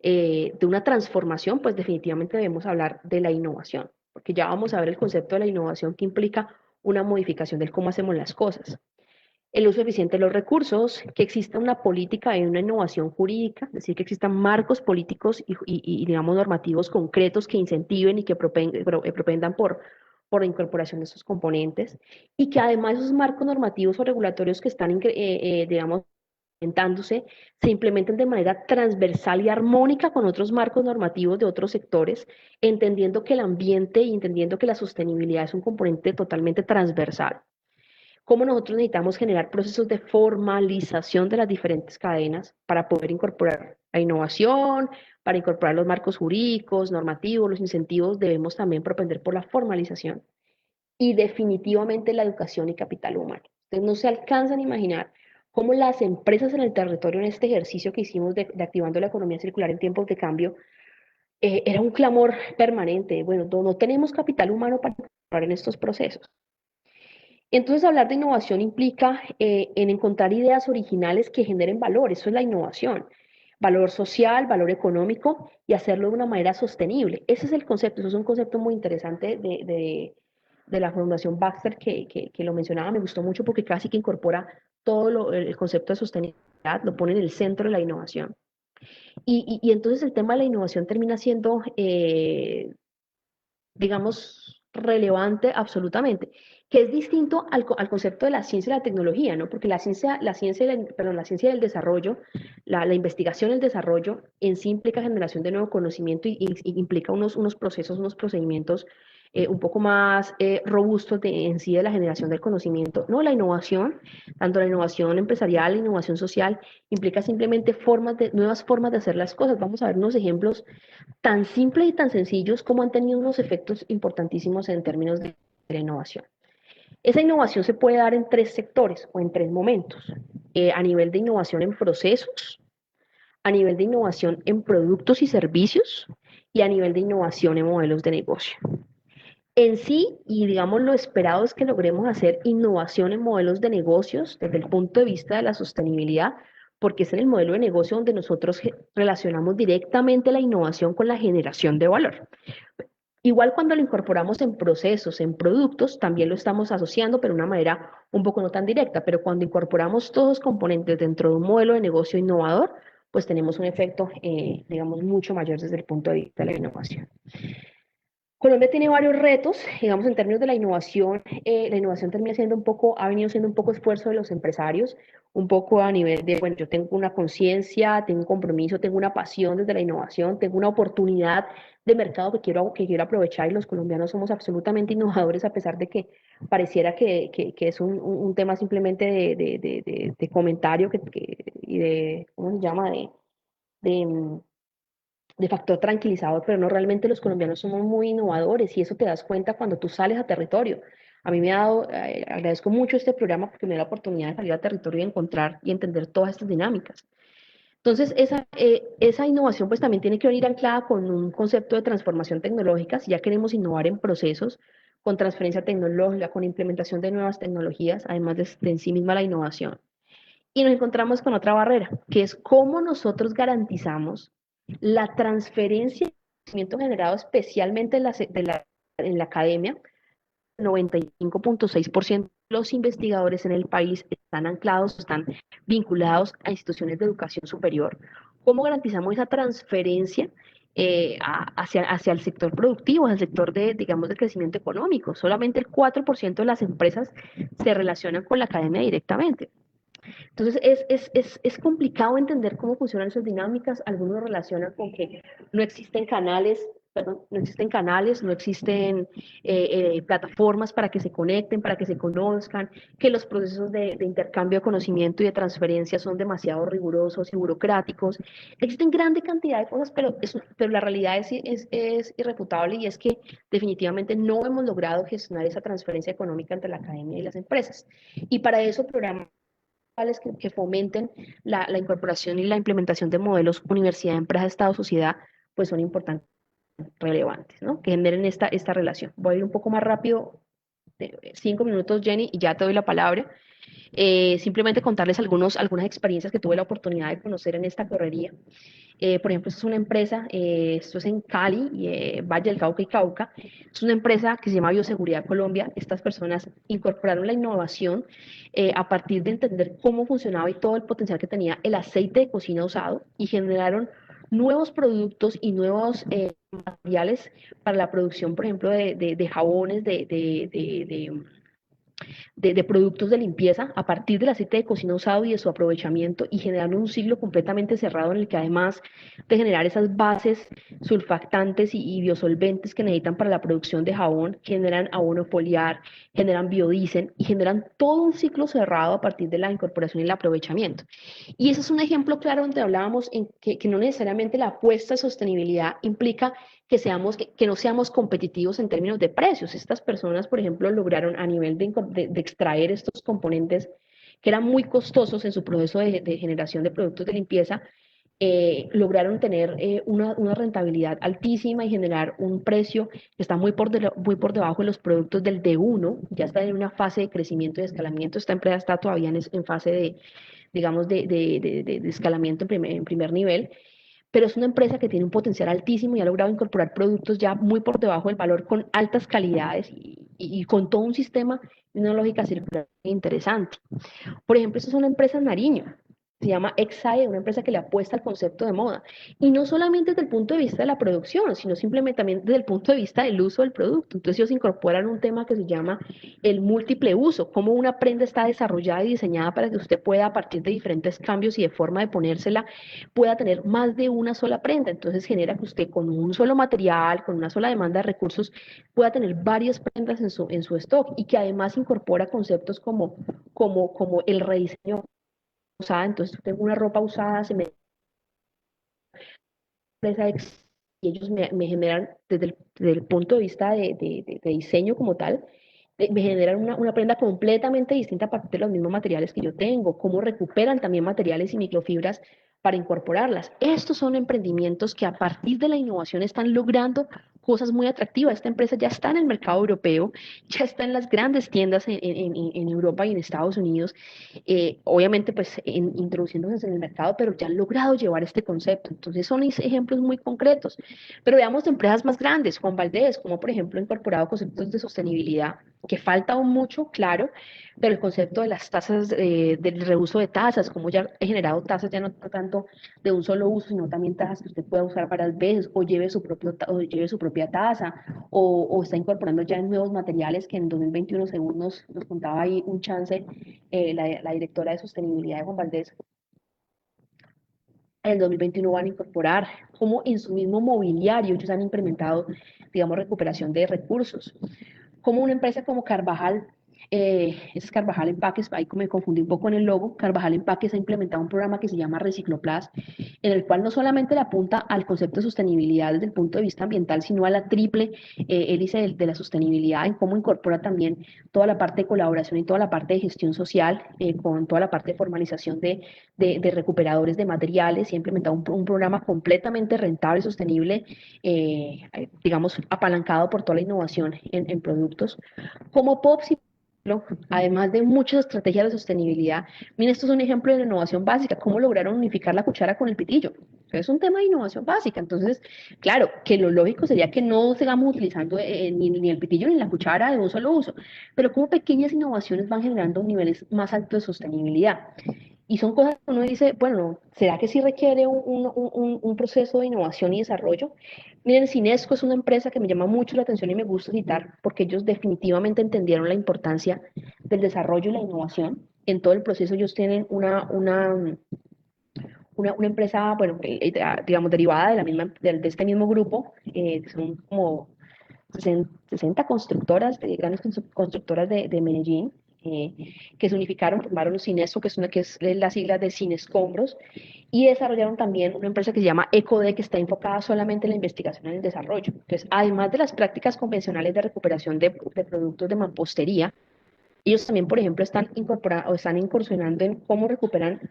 de una transformación, pues definitivamente debemos hablar de la innovación, porque ya vamos a ver el concepto de la innovación que implica una modificación del cómo hacemos las cosas. el uso eficiente de los recursos, que exista una política y una innovación jurídica, es decir, que existan marcos políticos digamos, normativos concretos que incentiven y que propendan por la incorporación de estos componentes, y que además esos marcos normativos o regulatorios que están, digamos, implementándose, se implementen de manera transversal y armónica con otros marcos normativos de otros sectores, entendiendo que el ambiente y entendiendo que la sostenibilidad es un componente totalmente transversal. Cómo nosotros necesitamos generar procesos de formalización de las diferentes cadenas para poder incorporar la innovación, para incorporar los marcos jurídicos, normativos, los incentivos, debemos también propender por la formalización y definitivamente la educación y capital humano. Ustedes no se alcanzan a imaginar cómo las empresas en el territorio, en este ejercicio que hicimos de activando la economía circular en tiempos de cambio, era un clamor permanente. Bueno, no tenemos capital humano para incorporar en estos procesos. Entonces, hablar de innovación implica en encontrar ideas originales que generen valor, eso es la innovación, valor social, valor económico y hacerlo de una manera sostenible. Ese es el concepto, eso es un concepto muy interesante de la Fundación Baxter que lo mencionaba, me gustó mucho porque casi que incorpora todo el concepto de sostenibilidad, lo pone en el centro de la innovación. Y entonces el tema de la innovación termina siendo, digamos, relevante absolutamente, que es distinto al concepto de la ciencia y la tecnología, ¿no? Porque la ciencia del desarrollo, la investigación y el desarrollo en sí implica generación de nuevo conocimiento y implica unos procesos, unos procedimientos un poco más robustos en sí de la generación del conocimiento. No, la innovación, tanto la innovación empresarial, la innovación social, implica simplemente nuevas formas de hacer las cosas. Vamos a ver unos ejemplos tan simples y tan sencillos como han tenido unos efectos importantísimos en términos de la innovación. Esa innovación se puede dar en tres sectores o en tres momentos. A nivel de innovación en procesos, a nivel de innovación en productos y servicios y a nivel de innovación en modelos de negocio. En sí, y digamos lo esperado es que logremos hacer innovación en modelos de negocios desde el punto de vista de la sostenibilidad, porque es en el modelo de negocio donde nosotros relacionamos directamente la innovación con la generación de valor. Igual cuando lo incorporamos en procesos, en productos, también lo estamos asociando, pero de una manera un poco no tan directa, pero cuando incorporamos todos los componentes dentro de un modelo de negocio innovador, pues tenemos un efecto, digamos, mucho mayor desde el punto de vista de la innovación. Colombia tiene varios retos, digamos, en términos de la innovación termina siendo un poco, ha venido siendo un poco esfuerzo de los empresarios, un poco a nivel de, bueno, yo tengo una conciencia, tengo un compromiso, tengo una pasión desde la innovación, tengo una oportunidad de mercado que quiero aprovechar y los colombianos somos absolutamente innovadores a pesar de que pareciera que es un tema simplemente de comentario y de, ¿cómo se llama? De de factor tranquilizador, pero no, realmente los colombianos somos muy innovadores y eso te das cuenta cuando tú sales a territorio. A mí me ha dado, agradezco mucho este programa porque me da la oportunidad de salir a territorio y encontrar y entender todas estas dinámicas. Entonces, esa innovación pues también tiene que venir anclada con un concepto de transformación tecnológica, si ya queremos innovar en procesos, con transferencia tecnológica, con implementación de nuevas tecnologías, además de en sí misma la innovación. Y nos encontramos con otra barrera, que es cómo nosotros garantizamos la transferencia de conocimiento generado especialmente en la academia. 95.6% de los investigadores en el país están anclados, están vinculados a instituciones de educación superior. ¿Cómo garantizamos esa transferencia hacia el sector productivo, hacia el sector digamos, de crecimiento económico? Solamente el 4% de las empresas se relacionan con la academia directamente. Entonces es complicado entender cómo funcionan esas dinámicas. Algunos lo relacionan con que no existen canales, perdón, no existen plataformas para que se conecten, para que se conozcan, que los procesos de intercambio de conocimiento y de transferencia son demasiado rigurosos y burocráticos. Existen grande cantidad de cosas, pero la realidad es irrefutable y es que definitivamente no hemos logrado gestionar esa transferencia económica entre la academia y las empresas. Y para eso programas que fomenten la incorporación y la implementación de modelos universidad, empresa, Estado, sociedad, pues son importantes, relevantes, ¿no? Que generen esta relación. Voy a ir un poco más rápido, 5 minutos, Jenny, y ya te doy la palabra. Simplemente contarles algunas experiencias que tuve la oportunidad de conocer en esta correría. Por ejemplo, esta es una empresa, esto es en Cali, Valle del Cauca y Cauca. Es una empresa que se llama Bioseguridad Colombia. Estas personas incorporaron la innovación a partir de entender cómo funcionaba y todo el potencial que tenía el aceite de cocina usado y generaron nuevos productos y nuevos materiales para la producción, por ejemplo, de jabones, de productos de limpieza a partir del aceite de cocina usado y de su aprovechamiento y generando un ciclo completamente cerrado en el que además de generar esas bases sulfactantes y biosolventes que necesitan para la producción de jabón, generan abono foliar, generan biodiesel y generan todo un ciclo cerrado a partir de la incorporación y el aprovechamiento. Y ese es un ejemplo claro donde hablábamos en que no necesariamente la apuesta a sostenibilidad implica que no seamos competitivos en términos de precios. Estas personas, por ejemplo, lograron a nivel de extraer estos componentes que eran muy costosos en su proceso de generación de productos de limpieza, lograron tener una rentabilidad altísima y generar un precio que está muy por debajo de los productos del D1, ya está en una fase de crecimiento y de escalamiento. Esta empresa está todavía en fase de, digamos, de escalamiento en primer nivel, pero es una empresa que tiene un potencial altísimo y ha logrado incorporar productos ya muy por debajo del valor con altas calidades y con todo un sistema de una lógica circular interesante. Por ejemplo, esta es una empresa en Nariño, se llama Exae, una empresa que le apuesta al concepto de moda. Y no solamente desde el punto de vista de la producción, sino simplemente también desde el punto de vista del uso del producto. Entonces ellos incorporan un tema que se llama el múltiple uso, cómo una prenda está desarrollada y diseñada para que usted pueda, a partir de diferentes cambios y de forma de ponérsela, pueda tener más de una sola prenda. Entonces genera que usted con un solo material, con una sola demanda de recursos, pueda tener varias prendas en su stock y que además incorpora conceptos como el rediseño usada. Entonces tengo una ropa usada, se me y ellos me generan desde el punto de vista de diseño como tal, me generan una prenda completamente distinta a partir de los mismos materiales que yo tengo, cómo recuperan también materiales y microfibras para incorporarlas. Estos son emprendimientos que a partir de la innovación están logrando cosas muy atractivas. Esta empresa ya está en el mercado europeo, ya está en las grandes tiendas en Europa y en Estados Unidos, obviamente pues introduciéndose en el mercado, pero ya han logrado llevar este concepto. Entonces son ejemplos muy concretos. Pero veamos de empresas más grandes, Juan Valdez, como por ejemplo ha incorporado conceptos de sostenibilidad, que falta aún mucho, claro, pero el concepto de las tazas, del reuso de tazas, como ya he generado tazas ya no tanto de un solo uso, sino también tazas que usted pueda usar varias veces o lleve o lleve su propia taza o está incorporando ya nuevos materiales que en 2021, según nos contaba ahí un chance, la directora de sostenibilidad de Juan Valdez, en el 2021 van a incorporar, como en su mismo mobiliario ellos han implementado, digamos, recuperación de recursos, como una empresa como Carvajal, es Carvajal Empaques, ahí me confundí un poco en el logo. Carvajal Empaques ha implementado un programa que se llama Recicloplas, en el cual no solamente le apunta al concepto de sostenibilidad desde el punto de vista ambiental, sino a la triple hélice de la sostenibilidad, en cómo incorpora también toda la parte de colaboración y toda la parte de gestión social, con toda la parte de formalización de recuperadores de materiales, y ha implementado un programa completamente rentable y sostenible, digamos, apalancado por toda la innovación en productos. Como POPS, además de muchas estrategias de sostenibilidad, miren, esto es un ejemplo de innovación básica, cómo lograron unificar la cuchara con el pitillo. Es un tema de innovación básica. Entonces, claro, que lo lógico sería que no sigamos utilizando ni el pitillo ni la cuchara de un solo uso, pero como pequeñas innovaciones van generando niveles más altos de sostenibilidad. Y son cosas que uno dice, bueno, ¿será que sí requiere un proceso de innovación y desarrollo? Miren, Cinesco es una empresa que me llama mucho la atención y me gusta citar porque ellos definitivamente entendieron la importancia del desarrollo y la innovación. En todo el proceso ellos tienen una empresa, bueno, digamos, derivada de, de este mismo grupo, son como 60 constructoras, grandes constructoras de Medellín, eh, que se unificaron, formaron los Cinesco, que es la sigla de Cinescombros, y desarrollaron también una empresa que se llama ECODE, que está enfocada solamente en la investigación y el desarrollo. Entonces, además de las prácticas convencionales de recuperación de productos de mampostería, ellos también, por ejemplo, están incorporando o están incursionando en cómo recuperan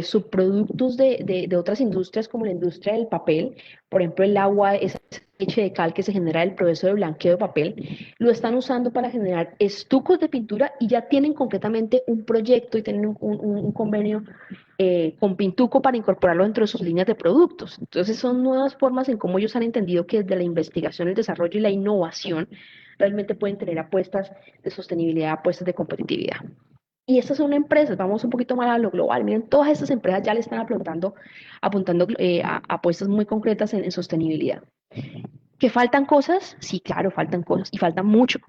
subproductos de otras industrias como la industria del papel, por ejemplo el agua, esa leche de cal que se genera del proceso de blanqueo de papel, lo están usando para generar estucos de pintura y ya tienen concretamente un proyecto y tienen un convenio con Pintuco para incorporarlo dentro de sus líneas de productos. Entonces son nuevas formas en cómo ellos han entendido que desde la investigación, el desarrollo y la innovación realmente pueden tener apuestas de sostenibilidad, apuestas de competitividad. Y estas son empresas, vamos un poquito más a lo global. Miren, todas estas empresas ya le están apuntando a apuestas muy concretas en sostenibilidad. ¿Que faltan cosas? Sí, claro, faltan cosas y falta mucho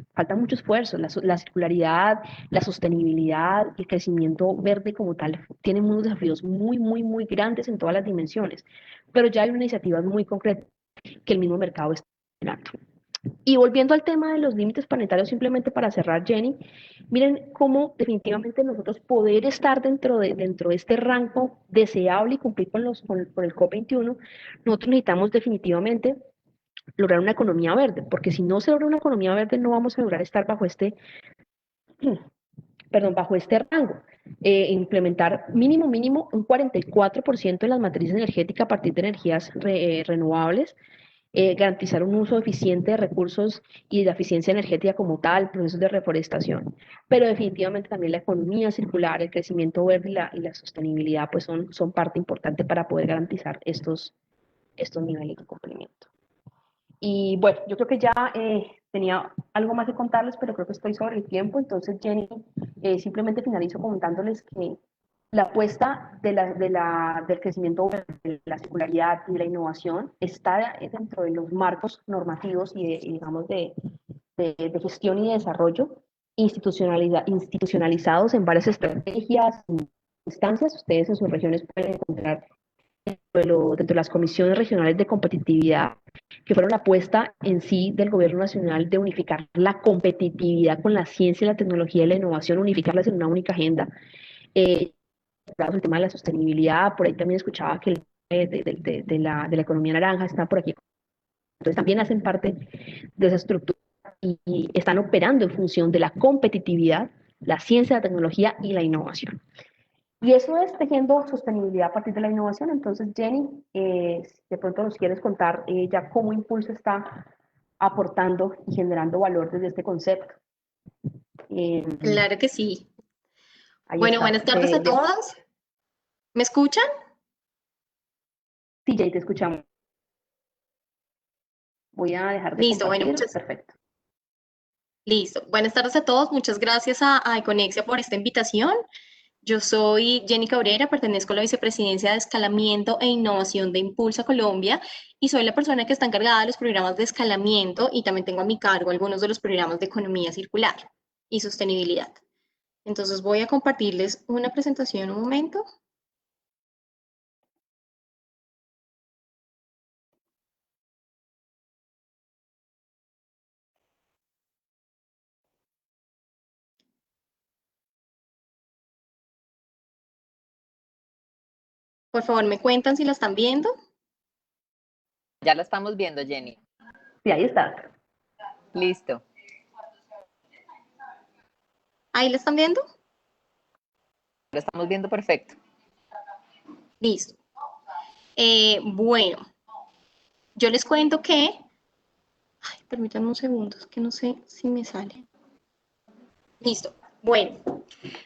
esfuerzo. La circularidad, la sostenibilidad, el crecimiento verde como tal, tienen unos desafíos muy, muy, muy grandes en todas las dimensiones, pero ya hay una iniciativa muy concreta que el mismo mercado está generando. Y volviendo al tema de los límites planetarios, simplemente para cerrar, Jenny, miren cómo definitivamente nosotros poder estar dentro de este rango deseable y cumplir con el COP21, nosotros necesitamos definitivamente lograr una economía verde, porque si no se logra una economía verde no vamos a lograr estar bajo este rango. Implementar mínimo un 44% de las matrices energéticas a partir de energías renovables, garantizar un uso eficiente de recursos y la eficiencia energética como tal, procesos de reforestación, pero definitivamente también la economía circular, el crecimiento verde y la sostenibilidad pues son parte importante para poder garantizar estos niveles de cumplimiento. Y bueno, yo creo que ya tenía algo más que contarles, pero creo que estoy sobre el tiempo. Entonces, Jenny, simplemente finalizo comentándoles que la apuesta del crecimiento, de la circularidad y de la innovación está dentro de los marcos normativos y digamos, de gestión y de desarrollo institucionalizados en varias estrategias, instancias. Ustedes en sus regiones pueden encontrar dentro de las comisiones regionales de competitividad, que fueron la apuesta en sí del gobierno nacional de unificar la competitividad con la ciencia, la tecnología y la innovación, unificarlas en una única agenda. El tema de la sostenibilidad, por ahí también escuchaba que de la economía naranja está por aquí. Entonces también hacen parte de esa estructura y están operando en función de la competitividad, la ciencia, la tecnología y la innovación. Y eso es tejiendo sostenibilidad a partir de la innovación. Entonces, Jenny, de pronto nos quieres contar ya cómo Impulso está aportando y generando valor desde este concepto. Eh, Claro que sí. Ahí Bueno, está. buenas tardes a todos. ¿Me escuchan? Sí, Jenny, te escuchamos. Voy a dejar de Listo, bueno, compartir. Perfecto. Listo. Buenas tardes a todos. Muchas gracias a Econexia por esta invitación. Yo soy Jenny Cabrera, pertenezco a la Vicepresidencia de Escalamiento e Innovación de Impulsa Colombia y soy la persona que está encargada de los programas de escalamiento y también tengo a mi cargo algunos de los programas de economía circular y sostenibilidad. Entonces voy a compartirles una presentación un momento. Por favor, me cuentan si la están viendo. Ya la estamos viendo, Jenny. Sí, ahí está. Listo. ¿Ahí la están viendo? Lo estamos viendo perfecto. Listo. Bueno, yo les cuento que... Ay, permítanme un segundo, es que no sé si me sale. Listo. Bueno,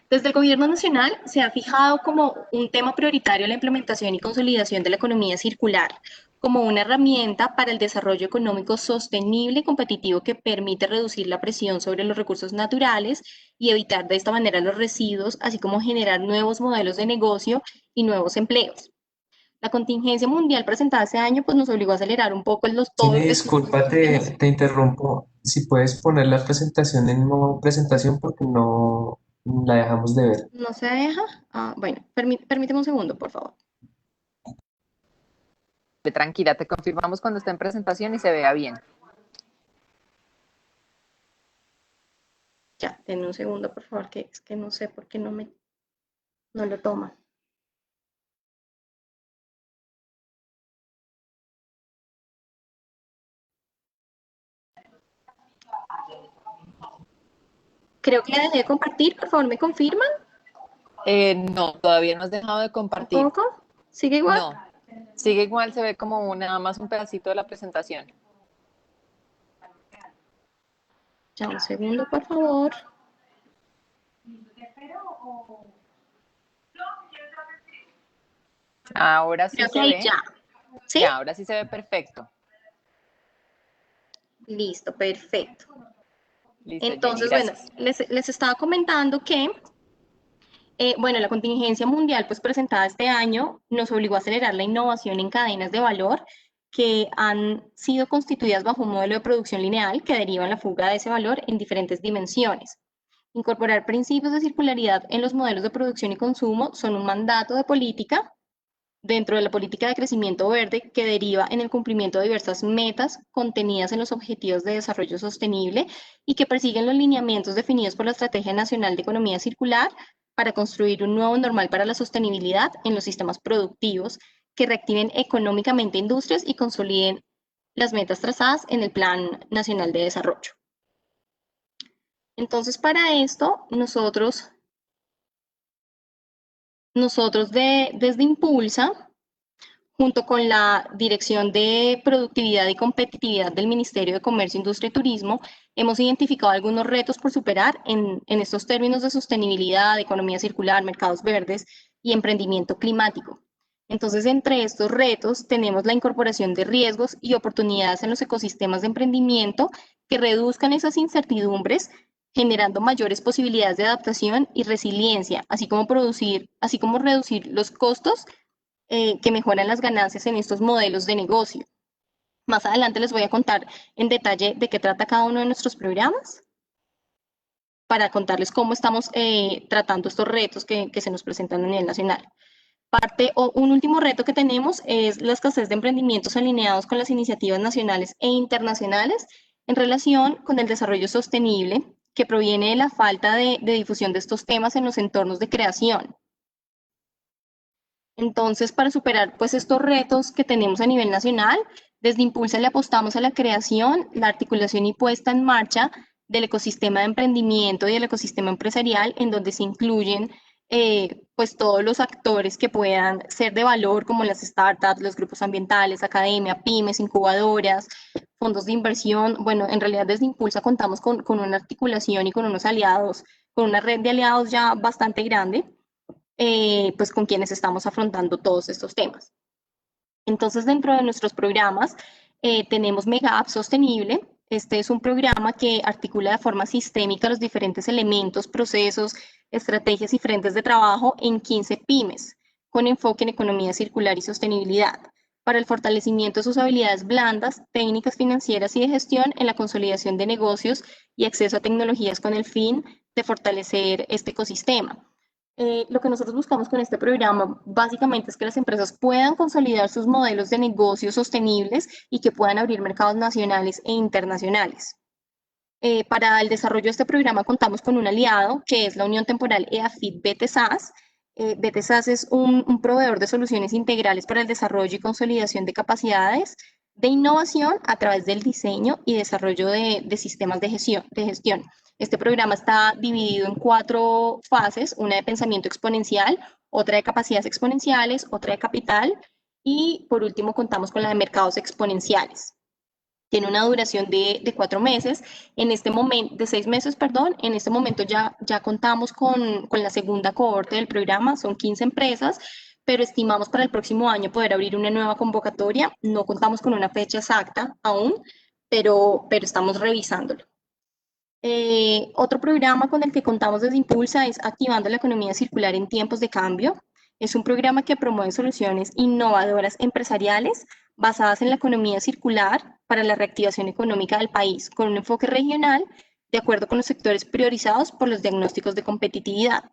desde el Gobierno Nacional se ha fijado como un tema prioritario la implementación y consolidación de la economía circular como una herramienta para el desarrollo económico sostenible y competitivo que permite reducir la presión sobre los recursos naturales y evitar de esta manera los residuos, así como generar nuevos modelos de negocio y nuevos empleos. La contingencia mundial presentada este año pues nos obligó a acelerar un poco Jenny, todos estos disculpa, te interrumpo. Si puedes poner la presentación en modo presentación porque no la dejamos de ver. ¿No se deja? Ah, bueno, permíteme un segundo, por favor. Tranquila, te confirmamos cuando esté en presentación y se vea bien. Ya, denme un segundo, por favor, que es que no sé por qué no lo toma. Creo que la dejé de compartir, por favor, ¿me confirman? No, todavía no has dejado de compartir. ¿Tampoco? ¿Sigue igual? No, sigue igual, se ve como nada más un pedacito de la presentación. Ya un segundo, por favor. Ahora sí Creo que se ahí ve. ya. ¿Sí? Ya, ahora sí se ve perfecto. Listo, perfecto. Listo, Jenny, Entonces, bueno, gracias. les estaba comentando que, bueno, la contingencia mundial pues presentada este año nos obligó a acelerar la innovación en cadenas de valor que han sido constituidas bajo un modelo de producción lineal que deriva en la fuga de ese valor en diferentes dimensiones. Incorporar principios de circularidad en los modelos de producción y consumo son un mandato de política dentro de la política de crecimiento verde que deriva en el cumplimiento de diversas metas contenidas en los Objetivos de Desarrollo Sostenible y que persiguen los lineamientos definidos por la Estrategia Nacional de Economía Circular para construir un nuevo normal para la sostenibilidad en los sistemas productivos que reactiven económicamente industrias y consoliden las metas trazadas en el Plan Nacional de Desarrollo. Entonces, para esto, nosotros desde Impulsa, junto con la Dirección de Productividad y Competitividad del Ministerio de Comercio, Industria y Turismo, hemos identificado algunos retos por superar en estos términos de sostenibilidad, economía circular, mercados verdes y emprendimiento climático. Entonces, entre estos retos tenemos la incorporación de riesgos y oportunidades en los ecosistemas de emprendimiento que reduzcan esas incertidumbres, generando mayores posibilidades de adaptación y resiliencia, así como reducir los costos que mejoran las ganancias en estos modelos de negocio. Más adelante les voy a contar en detalle de qué trata cada uno de nuestros programas para contarles cómo estamos tratando estos retos que se nos presentan a nivel nacional. Un último reto que tenemos es la escasez de emprendimientos alineados con las iniciativas nacionales e internacionales en relación con el desarrollo sostenible que proviene de la falta de difusión de estos temas en los entornos de creación. Entonces, para superar pues estos retos que tenemos a nivel nacional, desde Impulsa le apostamos a la creación, la articulación y puesta en marcha del ecosistema de emprendimiento y del ecosistema empresarial, en donde se incluyen pues todos los actores que puedan ser de valor, como las startups, los grupos ambientales, academia, pymes, incubadoras, fondos de inversión. Bueno, en realidad desde Impulsa contamos con una articulación y con unos aliados, con una red de aliados ya bastante grande, pues con quienes estamos afrontando todos estos temas. Entonces, dentro de nuestros programas tenemos Mega App Sostenible. Este es un programa que articula de forma sistémica los diferentes elementos, procesos, estrategias y frentes de trabajo en 15 pymes, con enfoque en economía circular y sostenibilidad, para el fortalecimiento de sus habilidades blandas, técnicas financieras y de gestión en la consolidación de negocios y acceso a tecnologías con el fin de fortalecer este ecosistema. Lo que nosotros buscamos con este programa básicamente es que las empresas puedan consolidar sus modelos de negocios sostenibles y que puedan abrir mercados nacionales e internacionales. Para el desarrollo de este programa contamos con un aliado que es la Unión Temporal EAFIT BTSAS. BTSAS es un proveedor de soluciones integrales para el desarrollo y consolidación de capacidades de innovación a través del diseño y desarrollo de sistemas de gestión. Este programa está dividido en 4 fases, una de pensamiento exponencial, otra de capacidades exponenciales, otra de capital y por último contamos con la de mercados exponenciales. Tiene una duración de 4 meses, de 6 meses, perdón. En este momento ya contamos con la segunda cohorte del programa, son 15 empresas, pero estimamos para el próximo año poder abrir una nueva convocatoria. No contamos con una fecha exacta aún, pero estamos revisándolo. Otro programa con el que contamos desde Impulsa es Activando la Economía Circular en Tiempos de Cambio. Es un programa que promueve soluciones innovadoras empresariales basadas en la economía circular para la reactivación económica del país, con un enfoque regional de acuerdo con los sectores priorizados por los diagnósticos de competitividad.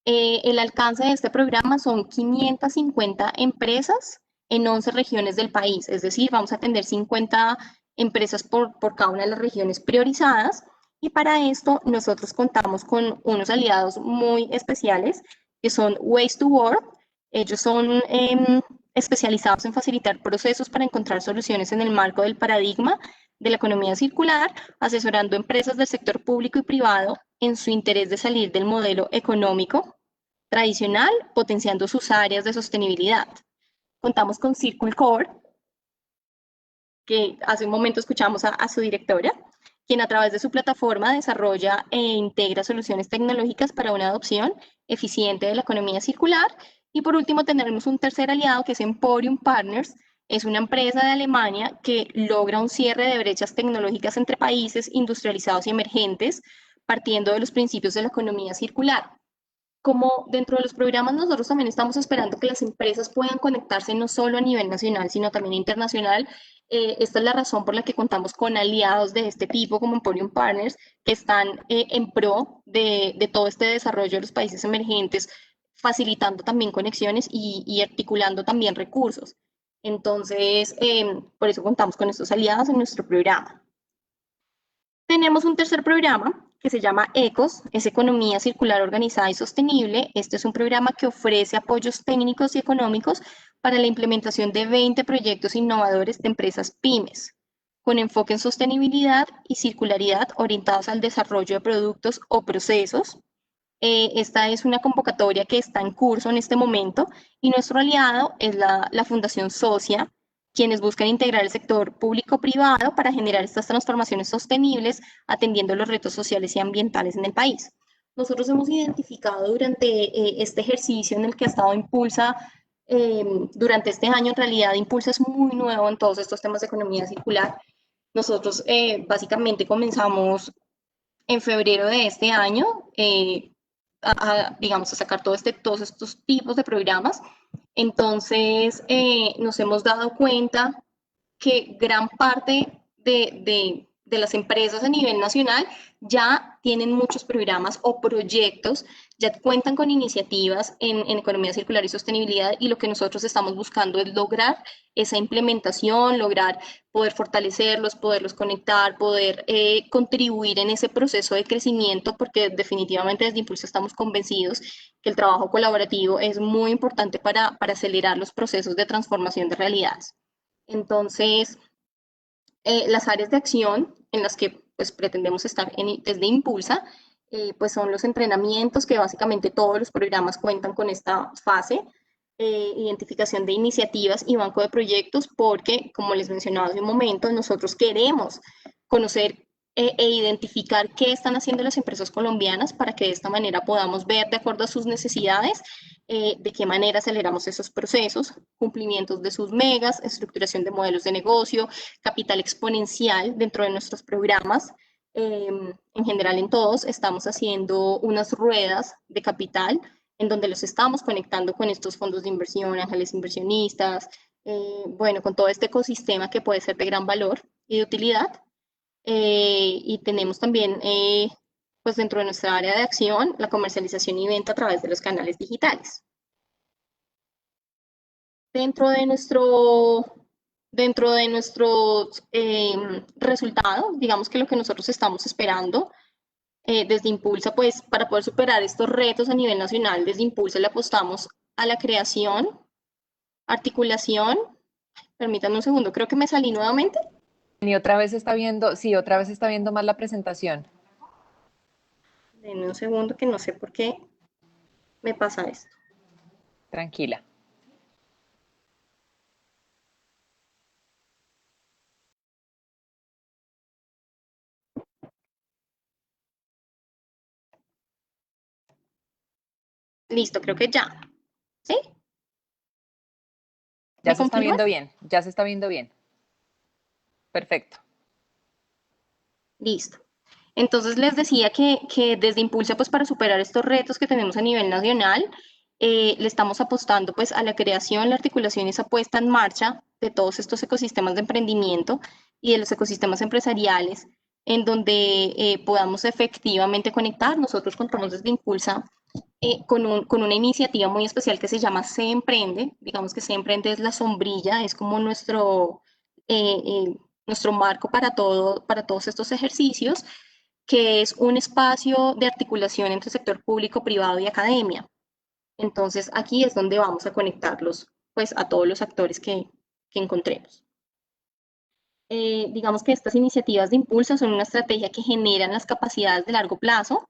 El alcance de este programa son 550 empresas en 11 regiones del país, es decir, vamos a atender 50 empresas por cada una de las regiones priorizadas. Y para esto nosotros contamos con unos aliados muy especiales que son Ways to Work. Ellos son especializados en facilitar procesos para encontrar soluciones en el marco del paradigma de la economía circular, asesorando empresas del sector público y privado en su interés de salir del modelo económico tradicional, potenciando sus áreas de sostenibilidad. Contamos con Circle Core, que hace un momento escuchamos a su directora, quien a través de su plataforma desarrolla e integra soluciones tecnológicas para una adopción eficiente de la economía circular. Y por último, tenemos un tercer aliado que es Emporium Partners. Es una empresa de Alemania que logra un cierre de brechas tecnológicas entre países industrializados y emergentes, partiendo de los principios de la economía circular. Como dentro de los programas nosotros también estamos esperando que las empresas puedan conectarse no solo a nivel nacional, sino también internacional. Esta es la razón por la que contamos con aliados de este tipo como Emporium Partners, que están en pro de todo este desarrollo de los países emergentes, facilitando también conexiones y articulando también recursos. Entonces, por eso contamos con estos aliados en nuestro programa. Tenemos un tercer programa que se llama ECOS, es Economía Circular Organizada y Sostenible. Este es un programa que ofrece apoyos técnicos y económicos para la implementación de 20 proyectos innovadores de empresas pymes, con enfoque en sostenibilidad y circularidad orientados al desarrollo de productos o procesos. Esta es una convocatoria que está en curso en este momento y nuestro aliado es la Fundación Socia, quienes buscan integrar el sector público-privado para generar estas transformaciones sostenibles, atendiendo los retos sociales y ambientales en el país. Nosotros hemos identificado durante este ejercicio en el que ha estado Impulsa durante este año. En realidad, Impulsa es muy nuevo en todos estos temas de economía circular. Nosotros básicamente comenzamos en febrero de este año, digamos, a sacar todos estos tipos de programas. Entonces, nos hemos dado cuenta que gran parte de las empresas a nivel nacional ya tienen muchos programas o proyectos, ya cuentan con iniciativas en economía circular y sostenibilidad, y lo que nosotros estamos buscando es lograr esa implementación, lograr poder fortalecerlos, poderlos conectar, poder contribuir en ese proceso de crecimiento, porque definitivamente desde Impulso estamos convencidos que el trabajo colaborativo es muy importante para acelerar los procesos de transformación de realidades. Entonces, las áreas de acción en las que pues, pretendemos estar desde Impulsa, pues son los entrenamientos, que básicamente todos los programas cuentan con esta fase, identificación de iniciativas y banco de proyectos, porque, como les mencionaba hace un momento, nosotros queremos conocer e identificar qué están haciendo las empresas colombianas para que de esta manera podamos ver, de acuerdo a sus necesidades, de qué manera aceleramos esos procesos, cumplimientos de sus megas, estructuración de modelos de negocio, capital exponencial dentro de nuestros programas. En general, en todos estamos haciendo unas ruedas de capital en donde los estamos conectando con estos fondos de inversión, ángeles inversionistas, bueno, con todo este ecosistema que puede ser de gran valor y de utilidad. Y tenemos también, pues dentro de nuestra área de acción, la comercialización y venta a través de los canales digitales. Dentro de nuestros resultados, digamos que lo que nosotros estamos esperando desde Impulsa, pues para poder superar estos retos a nivel nacional, desde Impulsa le apostamos a la creación, articulación. Permítanme un segundo, creo que me salí nuevamente. Y otra vez está viendo, sí, otra vez está viendo más la presentación. Denme un segundo, que no sé por qué me pasa esto. Tranquila. Listo, creo que ya. ¿Sí? Ya se está viendo bien, ya se está viendo bien. Perfecto. Listo. Entonces les decía que desde Impulsa, pues para superar estos retos que tenemos a nivel nacional, le estamos apostando pues a la creación, la articulación y esa puesta en marcha de todos estos ecosistemas de emprendimiento y de los ecosistemas empresariales, en donde podamos efectivamente conectar. Nosotros contamos desde Impulsa con una iniciativa muy especial que se llama Se Emprende. Digamos que Se Emprende es la sombrilla, es como nuestro marco para todos estos ejercicios, que es un espacio de articulación entre sector público, privado y academia. Entonces, aquí es donde vamos a conectarlos pues, a todos los actores que encontremos. Digamos que estas iniciativas de impulso son una estrategia que generan las capacidades de largo plazo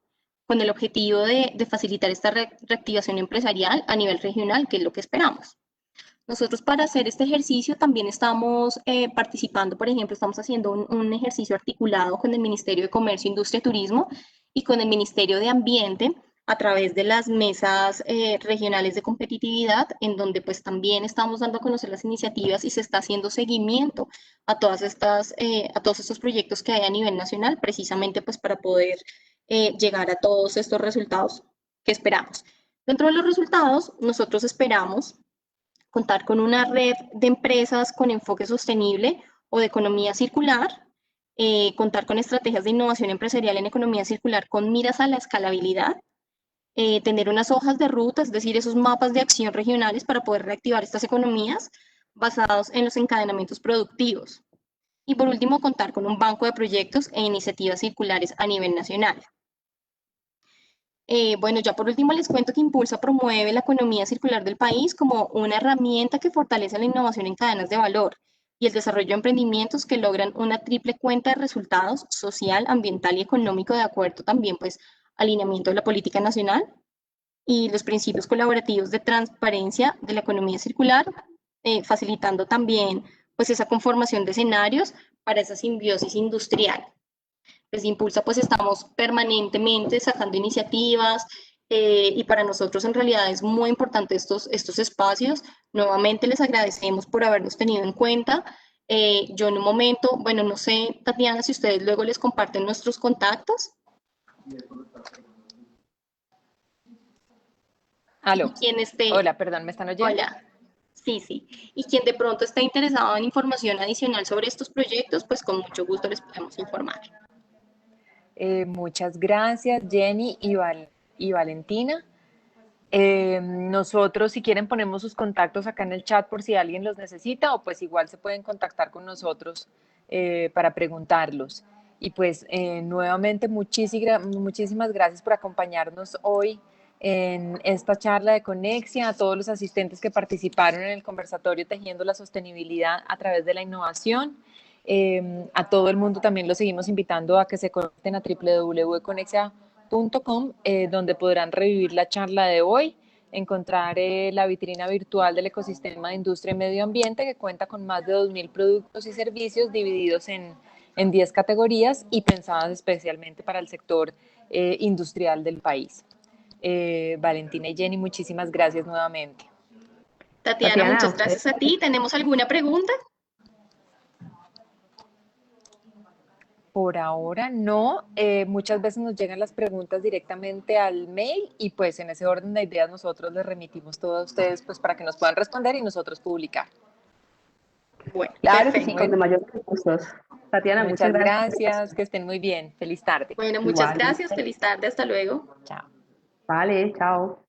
con el objetivo de facilitar esta reactivación empresarial a nivel regional, que es lo que esperamos. Nosotros para hacer este ejercicio también estamos participando, por ejemplo, estamos haciendo un ejercicio articulado con el Ministerio de Comercio, Industria y Turismo y con el Ministerio de Ambiente a través de las mesas regionales de competitividad, en donde pues también estamos dando a conocer las iniciativas y se está haciendo seguimiento a todos estos proyectos que hay a nivel nacional, precisamente pues para poder llegar a todos estos resultados que esperamos. Dentro de los resultados, nosotros esperamos contar con una red de empresas con enfoque sostenible o de economía circular, contar con estrategias de innovación empresarial en economía circular con miras a la escalabilidad, tener unas hojas de ruta, es decir, esos mapas de acción regionales para poder reactivar estas economías basados en los encadenamientos productivos. Y por último, contar con un banco de proyectos e iniciativas circulares a nivel nacional. Bueno, ya por último les cuento que Impulsa promueve la economía circular del país como una herramienta que fortalece la innovación en cadenas de valor y el desarrollo de emprendimientos que logran una triple cuenta de resultados social, ambiental y económico de acuerdo también pues alineamiento de la política nacional y los principios colaborativos de transparencia de la economía circular, facilitando también pues esa conformación de escenarios para esa simbiosis industrial. Desde Impulsa pues estamos permanentemente sacando iniciativas y para nosotros en realidad es muy importante estos espacios. Nuevamente les agradecemos por habernos tenido en cuenta. Yo en un momento, bueno, no sé, Tatiana, si ustedes luego les comparten nuestros contactos. Aló. Y quien esté, Hola, perdón, ¿me están oyendo? hola, sí, sí. Y quien de pronto esté interesado en información adicional sobre estos proyectos, pues con mucho gusto les podemos informar. Muchas gracias, Jenny y Valentina. Nosotros, si quieren, ponemos sus contactos acá en el chat por si alguien los necesita o pues igual se pueden contactar con nosotros para preguntarlos. Y pues nuevamente muchísimas gracias por acompañarnos hoy en esta charla de Conexia, a todos los asistentes que participaron en el conversatorio Tejiendo la Sostenibilidad a través de la Innovación. A todo el mundo también lo seguimos invitando a que se conecten a www.conexia.com, donde podrán revivir la charla de hoy, encontrar la vitrina virtual del ecosistema de industria y medio ambiente que cuenta con más de 2.000 productos y servicios divididos en 10 categorías y pensadas especialmente para el sector industrial del país. Valentina y Jenny, muchísimas gracias nuevamente. Tatiana, muchas gracias a ti. ¿Tenemos alguna pregunta? Por ahora no, muchas veces nos llegan las preguntas directamente al mail y pues en ese orden de ideas nosotros les remitimos todo a ustedes pues para que nos puedan responder y nosotros publicar. Bueno, claro que sí, con el mayor de los gustos. Tatiana, muchas gracias, que estén muy bien, feliz tarde. Bueno, muchas gracias, feliz tarde, hasta luego. Chao. Vale, chao.